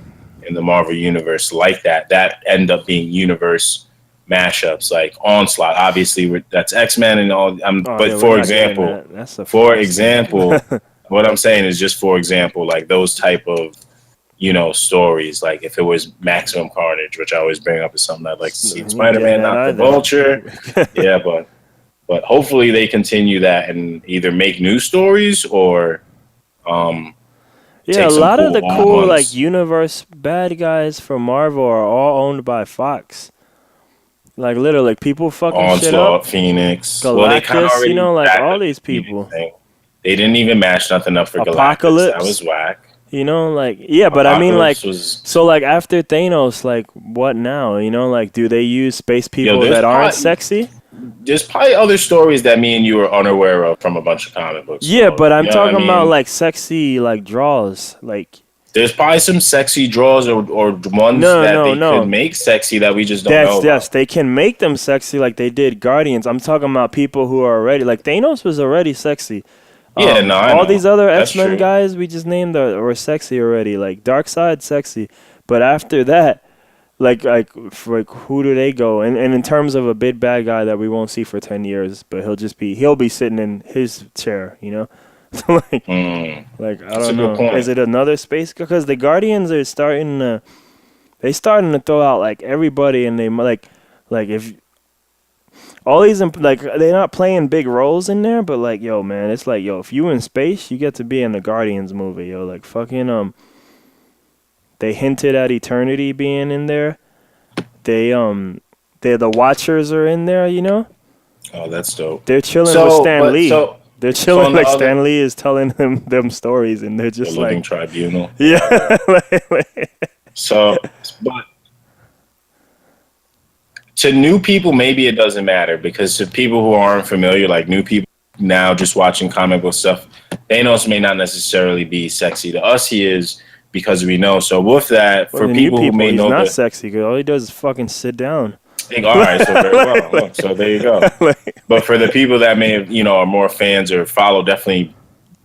Speaker 2: in the Marvel Universe like that end up being universe mashups, like Onslaught. Obviously, that's X-Men and all. For example, what I'm saying is just for example, like those type of stories, like if it was Maximum Carnage, which I always bring up as something I'd like to see in Spider-Man, not the Vulture. Yeah, but hopefully they continue that and either make new stories or
Speaker 3: a lot of the cool like universe bad guys from Marvel are all owned by Fox. Like literally, like people fucking
Speaker 2: Onslaught,
Speaker 3: shit up.
Speaker 2: Phoenix,
Speaker 3: Galactus, like all these people.
Speaker 2: They didn't even match nothing up for
Speaker 3: Apocalypse.
Speaker 2: Galactus. That was whack.
Speaker 3: But I mean, like, so, like, after Thanos, like, what now? Like, do they use space people that aren't sexy?
Speaker 2: There's probably other stories that me and you are unaware of from a bunch of comic books.
Speaker 3: Yeah, but I'm talking about, like, sexy, like, draws. Like,
Speaker 2: there's probably some sexy draws or ones that they could make sexy that we just don't know about.
Speaker 3: Yes, they can make them sexy like they did Guardians. I'm talking about people who are already, like, Thanos was already sexy. All these other X-Men guys we just named were sexy already. Like Darkseid, sexy, but after that, like who do they go? And in terms of a big bad guy that we won't see for 10 years, but he'll be sitting in his chair, So like I don't know. Is it another space? Because the Guardians are starting to throw out like everybody, and they like if. All these, like, they're not playing big roles in there, but, like, yo, man, it's like, yo, if you in space, you get to be in the Guardians movie, yo. Like, fucking, they hinted at Eternity being in there. The Watchers are in there,
Speaker 2: Oh, that's dope.
Speaker 3: They're chilling with Stan Lee. They're chilling like Stan Lee is telling them stories, and they're just like...
Speaker 2: Living Tribunal.
Speaker 3: Yeah.
Speaker 2: But... To new people, maybe it doesn't matter, because to people who aren't familiar, like new people now just watching comic book stuff, Thanos may not necessarily be sexy. To us, he is, because we know. So with that, for people who may know,
Speaker 3: he's not sexy, because all he does is fucking sit down.
Speaker 2: All right, so very well. Look, so there you go. But for the people that may have, are more fans or follow definitely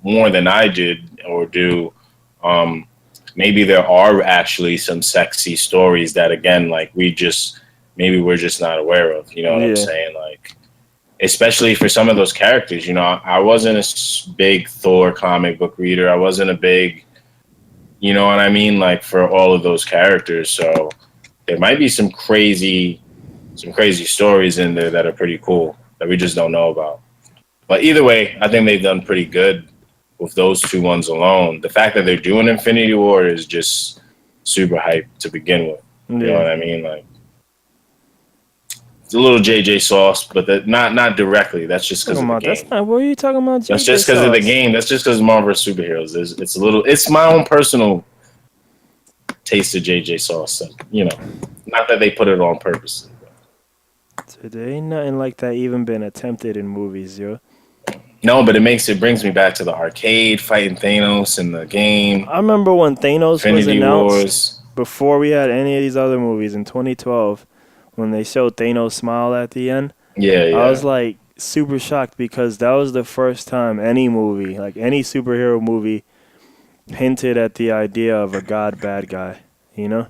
Speaker 2: more than I did or do, maybe there are actually some sexy stories that, again, like maybe we're just not aware of, you know what I'm saying? Like, especially for some of those characters, I wasn't a big Thor comic book reader. I wasn't a big, you know what I mean? Like, for all of those characters. So there might be some crazy stories in there that are pretty cool that we just don't know about. But either way, I think they've done pretty good with those two ones alone. The fact that they're doing Infinity War is just super hype to begin with. You know what I mean? Like, it's a little JJ sauce, but not directly. That's just because of the game.
Speaker 3: That's not. What are you talking about?
Speaker 2: That's just because of the game. That's just because Marvel superheroes. It's my own personal taste of JJ sauce. And, you know, not that they put it on purpose.
Speaker 3: There ain't nothing like that even been attempted in movies, yo.
Speaker 2: No, but it brings me back to the arcade fighting Thanos in the game.
Speaker 3: I remember when Thanos
Speaker 2: Infinity
Speaker 3: was announced
Speaker 2: Wars.
Speaker 3: before we had any of these other movies in 2012, when they showed Thanos smile at the end.
Speaker 2: Yeah, yeah.
Speaker 3: I was like super shocked because that was the first time any movie, like any superhero movie, hinted at the idea of a god bad guy. You know.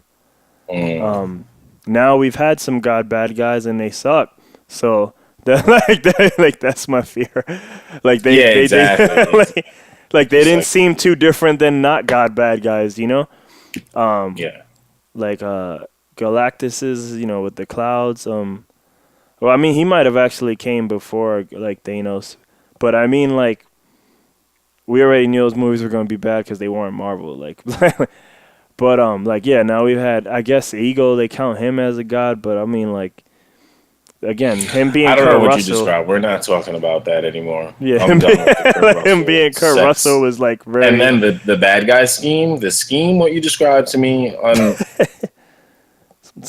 Speaker 3: Now we've had some god bad guys and they suck. So that's my fear. Like they
Speaker 2: exactly.
Speaker 3: like they didn't seem too different than not god bad guys, you know? Like Galactus is, you know, with the clouds. Well, I mean, he might have actually came before like Thanos, but I mean, like we already knew those movies were gonna be bad because they weren't Marvel. Like, but like yeah, now we've had, I guess, Eagle. They count him as a god, but I mean, like. Again, him being Kurt Russell. I don't know what you described.
Speaker 2: We're not talking about that anymore.
Speaker 3: Yeah, him being Kurt Russell was like very.
Speaker 2: And then the bad guy scheme, what you described to me on.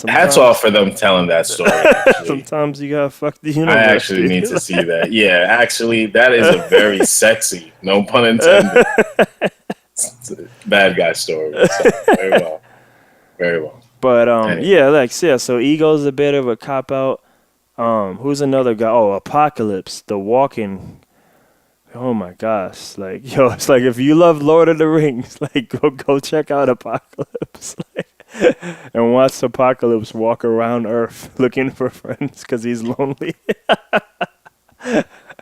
Speaker 2: Hats off for them telling that story.
Speaker 3: Sometimes you gotta fuck the universe.
Speaker 2: I actually need to see that. Yeah, actually, that is a very sexy, no pun intended, bad guy story. So, very well, very well.
Speaker 3: But anyway. So Ego's a bit of a cop out. Who's another guy? Oh, Apocalypse, the Walking. Oh my gosh! Like, yo, it's like if you love Lord of the Rings, like go check out Apocalypse, and watch Apocalypse walk around Earth looking for friends because he's lonely.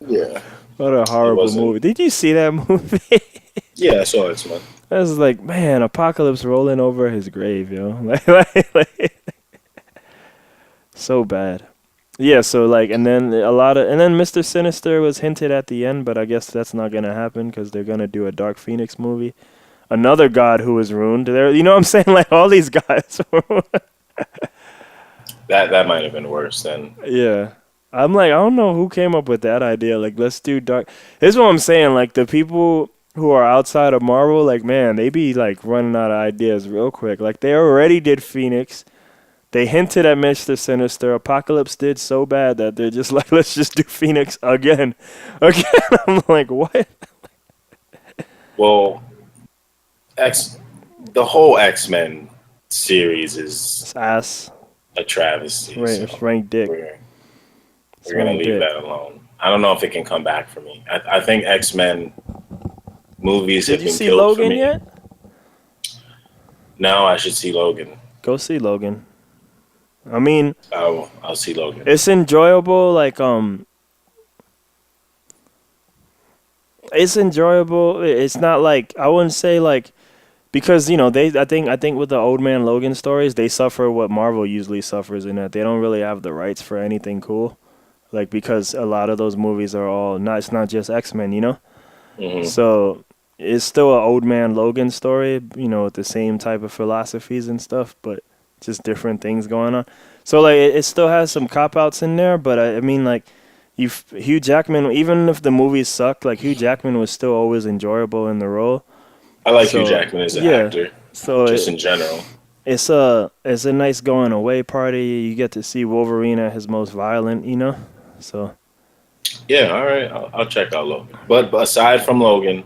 Speaker 2: Yeah.
Speaker 3: What a horrible movie! Did you see that movie?
Speaker 2: Yeah, I saw it, man.
Speaker 3: I was like, man, Apocalypse rolling over his grave, yo, so bad. Yeah, so like, and then Mr. Sinister was hinted at the end, but I guess that's not gonna happen because they're gonna do a Dark Phoenix movie. Another god who was ruined. There, you know what I'm saying? Like all these guys.
Speaker 2: that might have been worse then.
Speaker 3: Yeah, I'm like, I don't know who came up with that idea. Like, let's do Dark. Here's what I'm saying. Like the people who are outside of Marvel, like man, they be like running out of ideas real quick. Like they already did Phoenix. They hinted at Mr. Sinister. Apocalypse did so bad that they're just like, let's just do Phoenix again. I'm like, what?
Speaker 2: Well, the whole X-Men series is
Speaker 3: ass.
Speaker 2: A travesty.
Speaker 3: Right, it's rank dick.
Speaker 2: We're going to leave that alone. I don't know if it can come back for me. I think X-Men movies have been killed for me. Did you see
Speaker 3: Logan yet?
Speaker 2: No, I should see Logan.
Speaker 3: Go see Logan. I mean,
Speaker 2: I'll see Logan.
Speaker 3: It's enjoyable, like it's enjoyable. It's not like, I wouldn't say like, because you know I think with the Old Man Logan stories, they suffer what Marvel usually suffers in that they don't really have the rights for anything cool, like because a lot of those movies are all it's not just X-Men, you know. Mm-hmm. So it's still an Old Man Logan story, you know, with the same type of philosophies and stuff, but just different things going on. So like it still has some cop outs in there, but I mean like Hugh Jackman, even if the movies sucked, like Hugh Jackman was still always enjoyable in the role.
Speaker 2: I like Hugh Jackman as an actor.
Speaker 3: So
Speaker 2: just in general.
Speaker 3: It's a nice going away party. You get to see Wolverine at his most violent, you know? So
Speaker 2: yeah, all right. I'll check out Logan. But aside from Logan,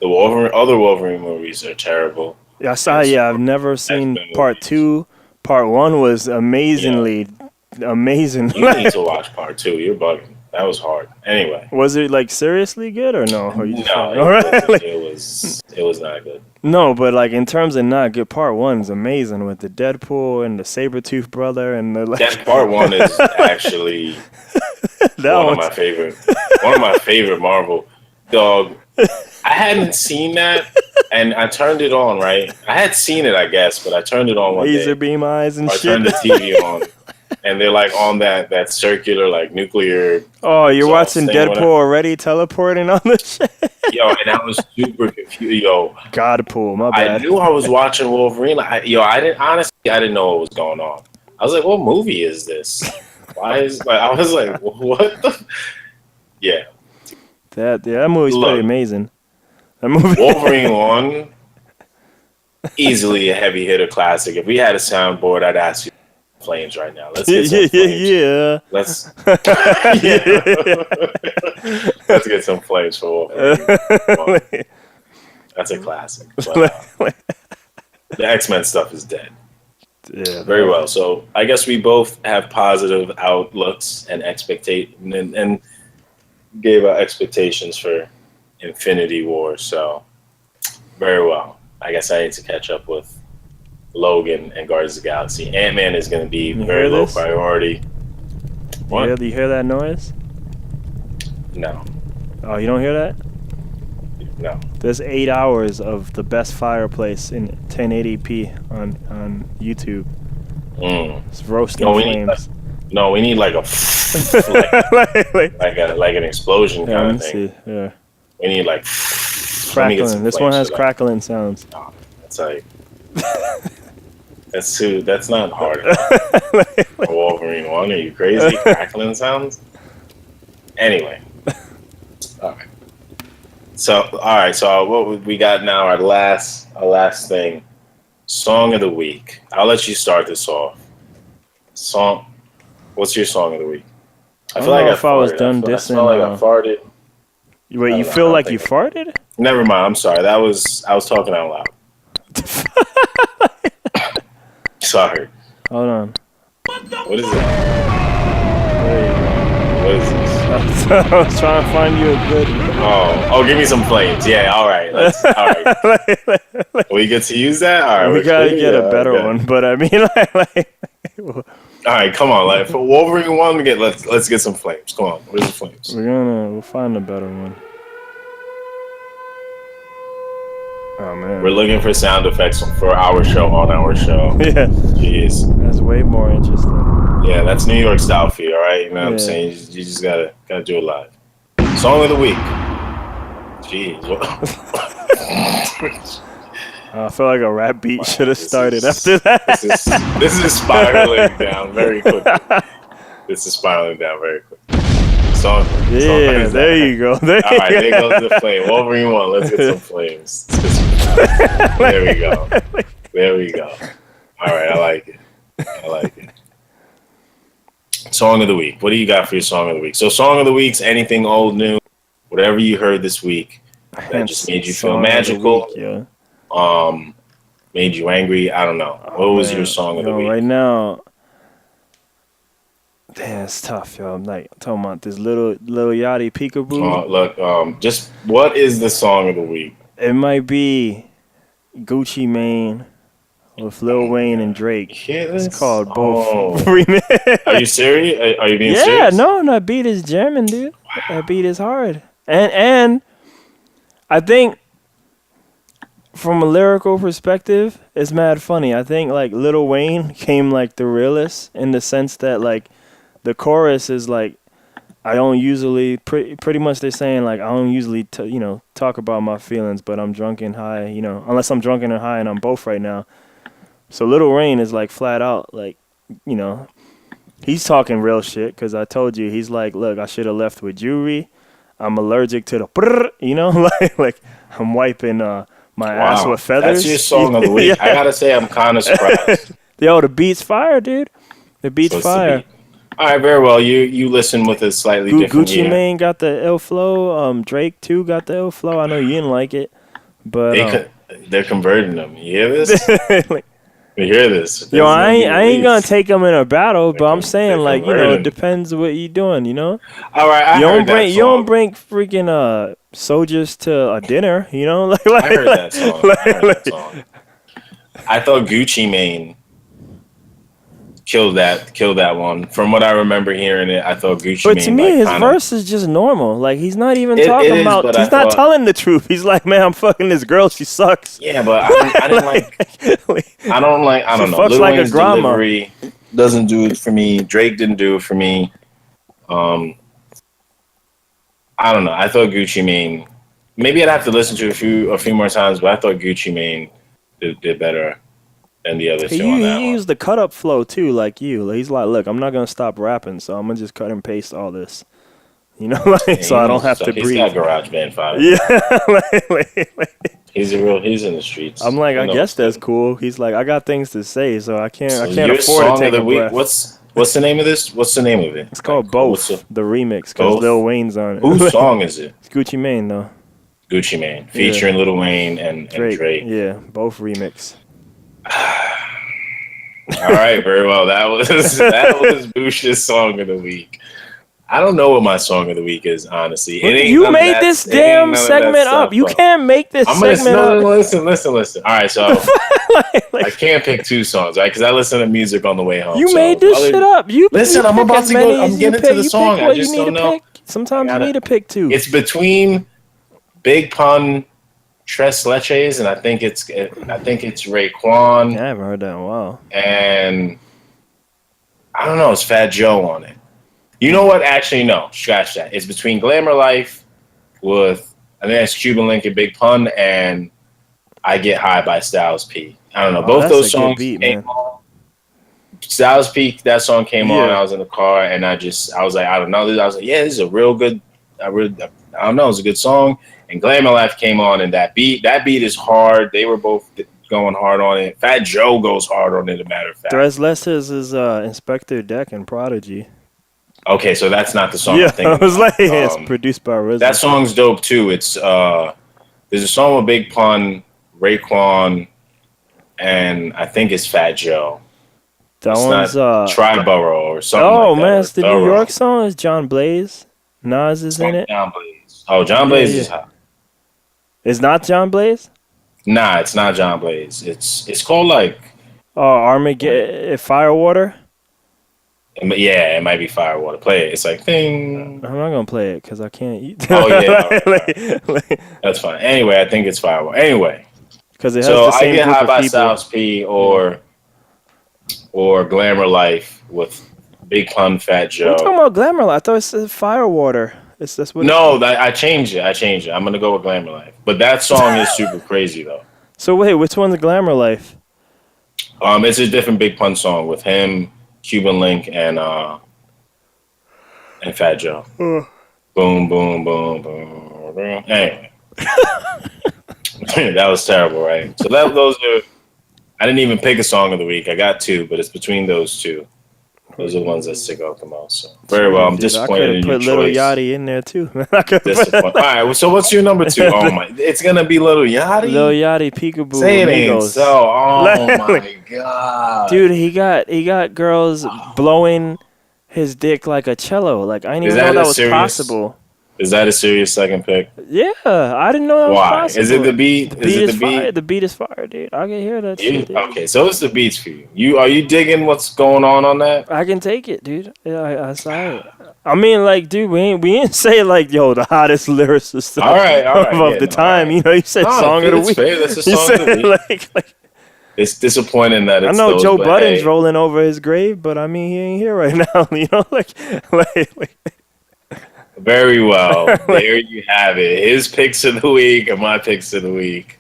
Speaker 2: the other Wolverine movies are terrible.
Speaker 3: Yeah, I've never seen part 2. Part 1 was amazing. You
Speaker 2: need to watch part 2. You're bugging. That was hard. Anyway.
Speaker 3: Was it like seriously good or no? Or
Speaker 2: it was not good.
Speaker 3: No, but like in terms of not good, part 1 is amazing with the Deadpool and the Sabretooth brother and the like.
Speaker 2: That part 1 is actually one of my favorite Marvel. Dog, I hadn't seen that, and I turned it on, right? I had seen it, I guess, but I turned it on one day.
Speaker 3: Laser beam eyes and shit.
Speaker 2: I turned the TV on, and they're like on that circular, like nuclear.
Speaker 3: Oh, you're watching Deadpool already teleporting on the shit?
Speaker 2: Yo, and I was super confused. Yo,
Speaker 3: Godpool, my bad.
Speaker 2: I knew I was watching Wolverine. I didn't know what was going on. I was like, what movie is this? I was like, what the? Yeah.
Speaker 3: That movie's pretty amazing. That movie.
Speaker 2: Wolverine 1 easily a heavy hitter classic. If we had a soundboard, I'd ask you flames right now. Let's get some flames.
Speaker 3: Yeah.
Speaker 2: Let's let's get some flames for Wolverine. That's a classic. But, the X-Men stuff is dead.
Speaker 3: Yeah,
Speaker 2: very well. So I guess we both have positive outlooks and and gave our expectations for Infinity War. So very well. I guess I need to catch up with Logan and Guardians of the Galaxy. Ant-Man is going to be very low priority.
Speaker 3: What? You hear that noise?
Speaker 2: No.
Speaker 3: Oh, you don't hear that?
Speaker 2: No.
Speaker 3: There's 8 hours of the best fireplace in 1080p on YouTube. It's roasting flames.
Speaker 2: We need like a like an explosion kind of thing.
Speaker 3: Yeah.
Speaker 2: We need like
Speaker 3: crackling. This one has crackling sounds.
Speaker 2: Oh, that's like that's not hard enough. For Wolverine 1, are you crazy? Crackling sounds? Anyway. Alright. So what we got now, our last thing. Song of the week. I'll let you start this off. What's your song of the week?
Speaker 3: I feel like I was done dissing.
Speaker 2: I feel like I farted.
Speaker 3: Wait, you feel like you farted?
Speaker 2: Never mind. I'm sorry. I was talking out loud. Sorry.
Speaker 3: Hold on.
Speaker 2: What is it? What is this?
Speaker 3: I was trying to find you a good one.
Speaker 2: Oh, give me some flames. Yeah, all right. All right. We get to use that? All right.
Speaker 3: We gotta get a better one, but I mean,
Speaker 2: all right, come on. Like for Wolverine 1, let's get some flames. Come on. Where's the flames?
Speaker 3: We'll find a better one. Oh man.
Speaker 2: We're looking for sound effects for our show on our show.
Speaker 3: Yeah.
Speaker 2: Jeez.
Speaker 3: That's way more interesting.
Speaker 2: Yeah, that's New York style for you, all right? You know what I'm saying? You just gotta do it live. Song of the week. Jeez.
Speaker 3: I feel like a rap beat should have started after that.
Speaker 2: This is spiraling down very quickly. Song
Speaker 3: there you go.
Speaker 2: All right, there goes the flame. Wolverine 1, let's get some flames. There we go. All right, I like it. Song of the week. What do you got for your song of the week? So song of the week's anything old, new, whatever you heard this week that just made you feel magical. Made you angry. I don't know. What was your song of the week?
Speaker 3: Right now, damn, it's tough, yo. I'm like talking about this little Yachty peekaboo.
Speaker 2: Look, just what is the song of the week?
Speaker 3: It might be Gucci Mane with Lil Wayne and Drake. It's called both.
Speaker 2: Are you serious? Are you being serious?
Speaker 3: Yeah, no, that beat is jamming, dude. Wow. That beat is hard. And I think from a lyrical perspective, it's mad funny. I think like Lil Wayne came like the realest in the sense that like the chorus is like, I don't usually pretty much they're saying like I don't usually talk about my feelings, but I'm drunk and high, unless I'm drunk and high, and I'm both right now. So Lil Wayne is like flat out like, he's talking real shit because I told you he's like, look, I should have left with jewelry. I'm allergic to the brrr, like I'm wiping my ass with feathers.
Speaker 2: That's your song of the week. Yeah. I gotta say I'm kind of surprised.
Speaker 3: Yo, the beat's fire, dude. The beat's fire.
Speaker 2: All right, very well. You listen with a slightly different
Speaker 3: Gucci Mane got the ill flow. Drake too got the ill flow. I know you didn't like it, but
Speaker 2: they're converting them. You hear this? You hear this?
Speaker 3: Yo, I ain't gonna take them in a battle, but I'm saying like it depends what you doing. All
Speaker 2: right,
Speaker 3: you don't bring freaking soldiers to a dinner.
Speaker 2: I heard that song. I thought Gucci Mane killed that one. From what I remember hearing it, I thought Gucci Mane.
Speaker 3: But to me, his verse is just normal. Like he's not even talking about. He's not telling the truth. He's like, man, I'm fucking this girl. She sucks.
Speaker 2: Yeah, but I didn't like. I don't know.
Speaker 3: Fucks like a grandma.
Speaker 2: Delivery doesn't do it for me. Drake didn't do it for me. I don't know. I thought Gucci Mane. Maybe I'd have to listen to a few more times, but I thought Gucci Mane did better than the other two on that one.
Speaker 3: He used the cut up flow too, like you. He's like, look, I'm not gonna stop rapping, so I'm gonna just cut and paste all this. So I don't have to breathe.
Speaker 2: He's got GarageBand 5.
Speaker 3: Yeah.
Speaker 2: He's in the streets.
Speaker 3: I'm like,
Speaker 2: He
Speaker 3: I guess
Speaker 2: knows
Speaker 3: that's
Speaker 2: good.
Speaker 3: cool. He's like, I got things to say, so I
Speaker 2: So
Speaker 3: can't
Speaker 2: your
Speaker 3: afford to
Speaker 2: song of
Speaker 3: take
Speaker 2: the
Speaker 3: a
Speaker 2: week.
Speaker 3: breath.
Speaker 2: What's the name of this? What's the name of it?
Speaker 3: It's called Both, the remix, because
Speaker 2: Both?
Speaker 3: Lil Wayne's on it.
Speaker 2: Whose song is it?
Speaker 3: It's Gucci Mane, though.
Speaker 2: Gucci Mane, featuring Lil Wayne and Drake.
Speaker 3: Yeah, both remix.
Speaker 2: All right, very well. That was Boosh's song of the week. I don't know what my song of the week is, honestly. It ain't
Speaker 3: You made this damn segment up. You can't make this segment up.
Speaker 2: Listen. All right, so I can't pick two songs, right? Because I listen to music on the way home.
Speaker 3: You made this shit up.
Speaker 2: I'm about to go. I'm getting to the song. I just don't know.
Speaker 3: Sometimes you need to pick two.
Speaker 2: It's between Big Pun, Tres Leches, and I think it's Raekwon.
Speaker 3: I haven't heard that in a while.
Speaker 2: And I don't know. It's Fat Joe on it. You know what? Actually, no. Scratch that. It's between Glamour Life with, I think that's Cuban Link and Big Pun, and I Get High by Styles P. I don't know. Both those songs came on. Styles P, that song came on. I was in the car, and I was like, I don't know. I was like, yeah, this is a real good, I don't know. It's a good song. And Glamour Life came on, and that beat is hard. They were both going hard on it. Fat Joe goes hard on it, as a matter of fact.
Speaker 3: Tres Leches is Inspector Deck and Prodigy.
Speaker 2: Okay, so that's not the song.
Speaker 3: Yeah, I was like, it's produced by RZA.
Speaker 2: That song's dope too. It's there's a song with Big Pun, Raekwon, and I think it's Fat Joe.
Speaker 3: That one's
Speaker 2: Triborough or something.
Speaker 3: Oh
Speaker 2: like
Speaker 3: man, it's the New York song. Is John Blaze? Nas is in it.
Speaker 2: John Blaze. Oh, John Blaze is hot.
Speaker 3: It's not John Blaze?
Speaker 2: Nah, it's not John Blaze. It's called like
Speaker 3: Armageddon, Firewater.
Speaker 2: Yeah, it might be Firewater. Play it. It's like thing.
Speaker 3: I'm not gonna play it because I can't eat.
Speaker 2: Oh yeah, right. That's fine. Anyway, I think it's Firewater. Anyway,
Speaker 3: because it has the same
Speaker 2: I Get High by
Speaker 3: people.
Speaker 2: Styles P or Glamour Life with Big Pun, Fat Joe.
Speaker 3: What are you talking about Glamour Life? I thought it said Firewater. That's what.
Speaker 2: No, I changed it. I'm gonna go with Glamour Life. But that song is super crazy though.
Speaker 3: So wait, which one's Glamour Life?
Speaker 2: It's a different Big Pun song with him, Cuban Link, and Fat Joe. Boom, boom, boom, boom, boom. Anyway, that was terrible, right? So those are. I didn't even pick a song of the week. I got two, but it's between those two. Those are the ones that stick out the most. So very well. I'm disappointed in your choice.
Speaker 3: I could have put Lil Yachty in there too.
Speaker 2: All right. So what's your number two? Oh my! It's gonna be Lil Yachty.
Speaker 3: Lil Yachty, Peekaboo.
Speaker 2: Say it ain't so. Oh my god,
Speaker 3: dude, he got girls blowing his dick like a cello. Like I didn't even know that was possible.
Speaker 2: Is that a serious second pick?
Speaker 3: Yeah, I didn't know that was possible.
Speaker 2: Is it the beat?
Speaker 3: The beat is fire, dude. I can hear that shit, dude.
Speaker 2: Okay, so it's the beats for you. Are you digging what's going on that?
Speaker 3: I can take it, dude. Yeah, I saw it. I mean, like, dude, we ain't say like, yo, the hottest lyricist
Speaker 2: all right,
Speaker 3: of the time. Right. You know, you said song of the week.
Speaker 2: Fair. That's a song of the week. Like, it's disappointing that it's.
Speaker 3: I know Joe Budden's rolling over his grave, but I mean, he ain't here right now. You know, like.
Speaker 2: Very well. There you have it. His picks of the week and my picks of the week.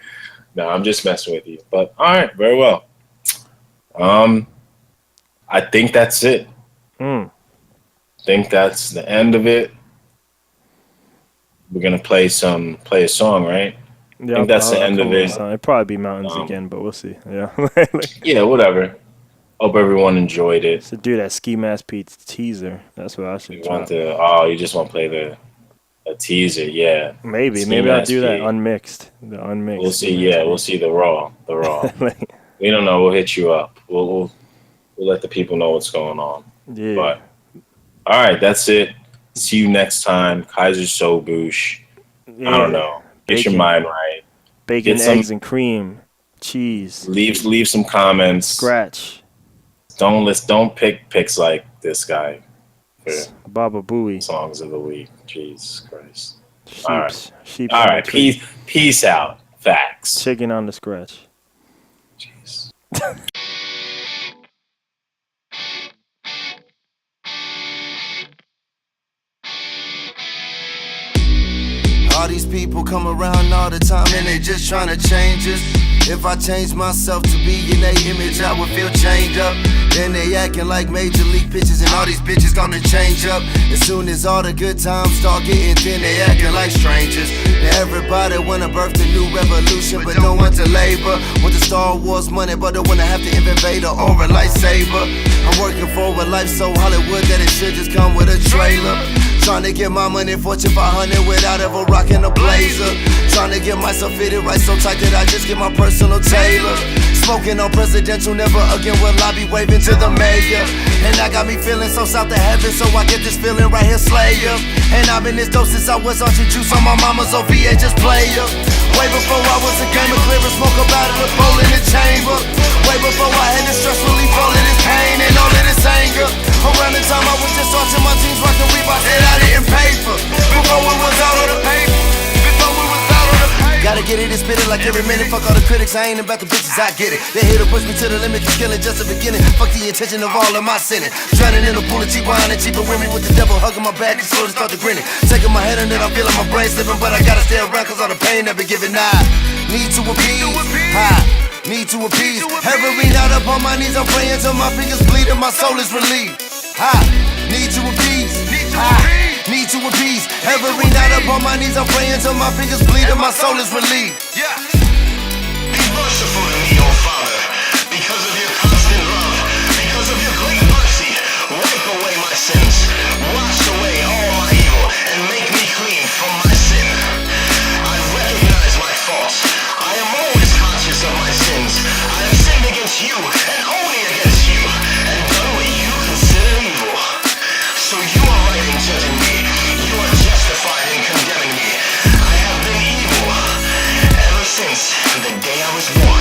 Speaker 2: No, I'm just messing with you. But all right, very well. I think that's it. I think that's the end of it. We're gonna play a song, right?
Speaker 3: Yeah,
Speaker 2: I think that's the end of it.
Speaker 3: It'd probably be Mountains again, but we'll see. Yeah.
Speaker 2: Yeah, whatever. Hope everyone enjoyed it.
Speaker 3: So do that Ski Mask Pete's teaser. That's what I should try.
Speaker 2: You just want to play a teaser, yeah.
Speaker 3: Maybe I'll do that unmixed. The unmixed.
Speaker 2: We'll see. Yeah, we'll see the raw. We don't know. We'll hit you up. We'll let the people know what's going on.
Speaker 3: Yeah.
Speaker 2: But all right, that's it. See you next time. Kaiser-soboosh. Yeah. I don't know. Get your mind right.
Speaker 3: Bacon, eggs, and cream, cheese.
Speaker 2: Leave some comments.
Speaker 3: Scratch.
Speaker 2: Don't pick picks like this guy for
Speaker 3: Baba Booey
Speaker 2: songs of the week. Jesus Christ.
Speaker 3: Sheep
Speaker 2: All right. Peace out. Facts.
Speaker 3: Chicken on the scratch.
Speaker 2: Jeez.
Speaker 1: All these people come around all the time and they just trying to change us. If I change myself to be in their image, I would feel chained up. Then they acting like major league pitchers, and all these bitches gonna change up. As soon as all the good times start getting thin, they acting like strangers. Now everybody wanna birth a new revolution, but don't want to labor. Want the Star Wars money, but don't wanna have to invent Vader or a lightsaber. I'm working for a life so Hollywood that it should just come with a trailer. Trying to get my money Fortune 500 without ever rocking a blazer. Trying to get myself fitted right so tight that I just get my personal tailor. Smoking on presidential, never again will I be waving to the mayor. And I got me feeling so south of heaven, so I get this feeling right here, Slayer. And I've been this dope since I was on juice on my mama's OVA, just player. Way before I was a gamer, clear and smoke about it, a bowl in the chamber. Way before I had this stress relief, all of this pain and all of this anger. Around the time I was just watching my teams rockin' Reeboks and I didn't pay for. Before we was out on the paper, before we was out on the paper. Gotta get it and spit it like every minute. Fuck all the critics, I ain't about the bitches, I get it. They here to push me to the limit, cause killing just the beginning. Fuck the intention of all of my sinning. Drowning in a pool of cheap wine and cheaper women with the devil hugging my back and slowly start to grinning. Taking my head and then I'm feeling my brain slipping, but I gotta stay around cause all the pain I've been giving. I need to appease, need to appease. Every night up on my knees I'm praying till my fingers bleed and my soul is relieved. Need to appease, need to appease. Every night up on my knees I'm praying till my fingers bleed and my soul is relieved.
Speaker 4: Be merciful to me, oh Father, because of your constant love, because of your great mercy. Wipe away my sins, wash away all my evil, and make me clean from my sin. I recognize my faults. I am always conscious of my sins. I have sinned against you and only against you, and done what you consider evil. So you are right in judging me. You are justified in condemning me. I have been evil ever since the day I was born.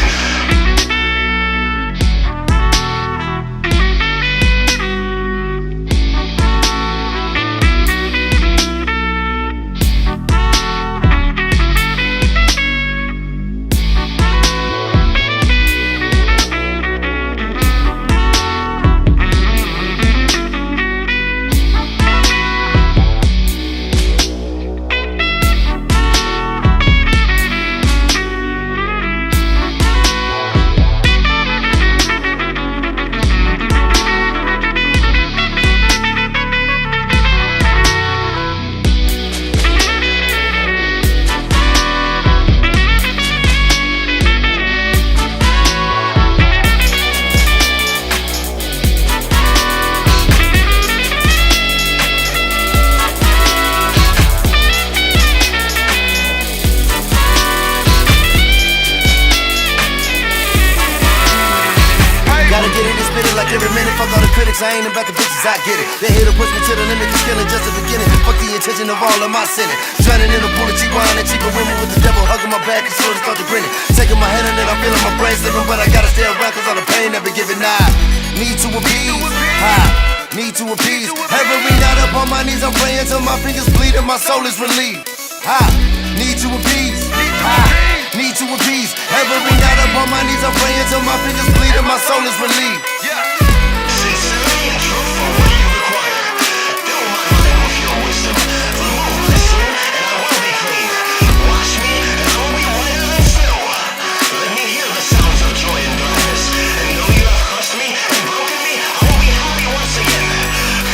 Speaker 1: Like every minute, fuck all the critics, I ain't about the bitches, I get it. They here to push me to the limit, cause killing just the beginning. Fuck the intention of all of my sinning. Drowning in a pool of cheap wine and cheaper women with the devil hugging my back and slowly start to grinning. Taking my hand and then I'm feeling my brain slipping, but I gotta stay around cause all the pain I've been giving. I need to appease, need to appease. Every night up on my knees I'm praying till my fingers bleed and my soul is relieved. Need to appease, need to appease. Every night up on my knees I'm praying till my fingers bleed and my soul is relieved.
Speaker 4: Sincerity and truth are what you require. Fill my mind with your wisdom. Remove my sin and I will be clean. Wash me and I will be whiter than snow. Let me hear the sounds of joy and gladness. And though you have crushed me and broken me, I will be happy once again.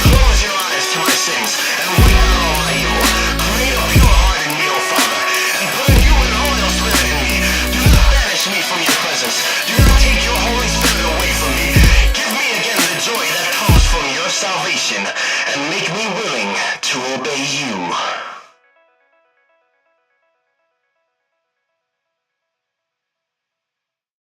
Speaker 4: Close your eyes to my sins and wipe out all my evil. Create a pure heart in me, O Father, and put a new and loyal spirit in me. Do not banish me from your presence. Do not take your Holy Spirit away from me. Give me again the joy that comes from your salvation, and make me willing to obey you.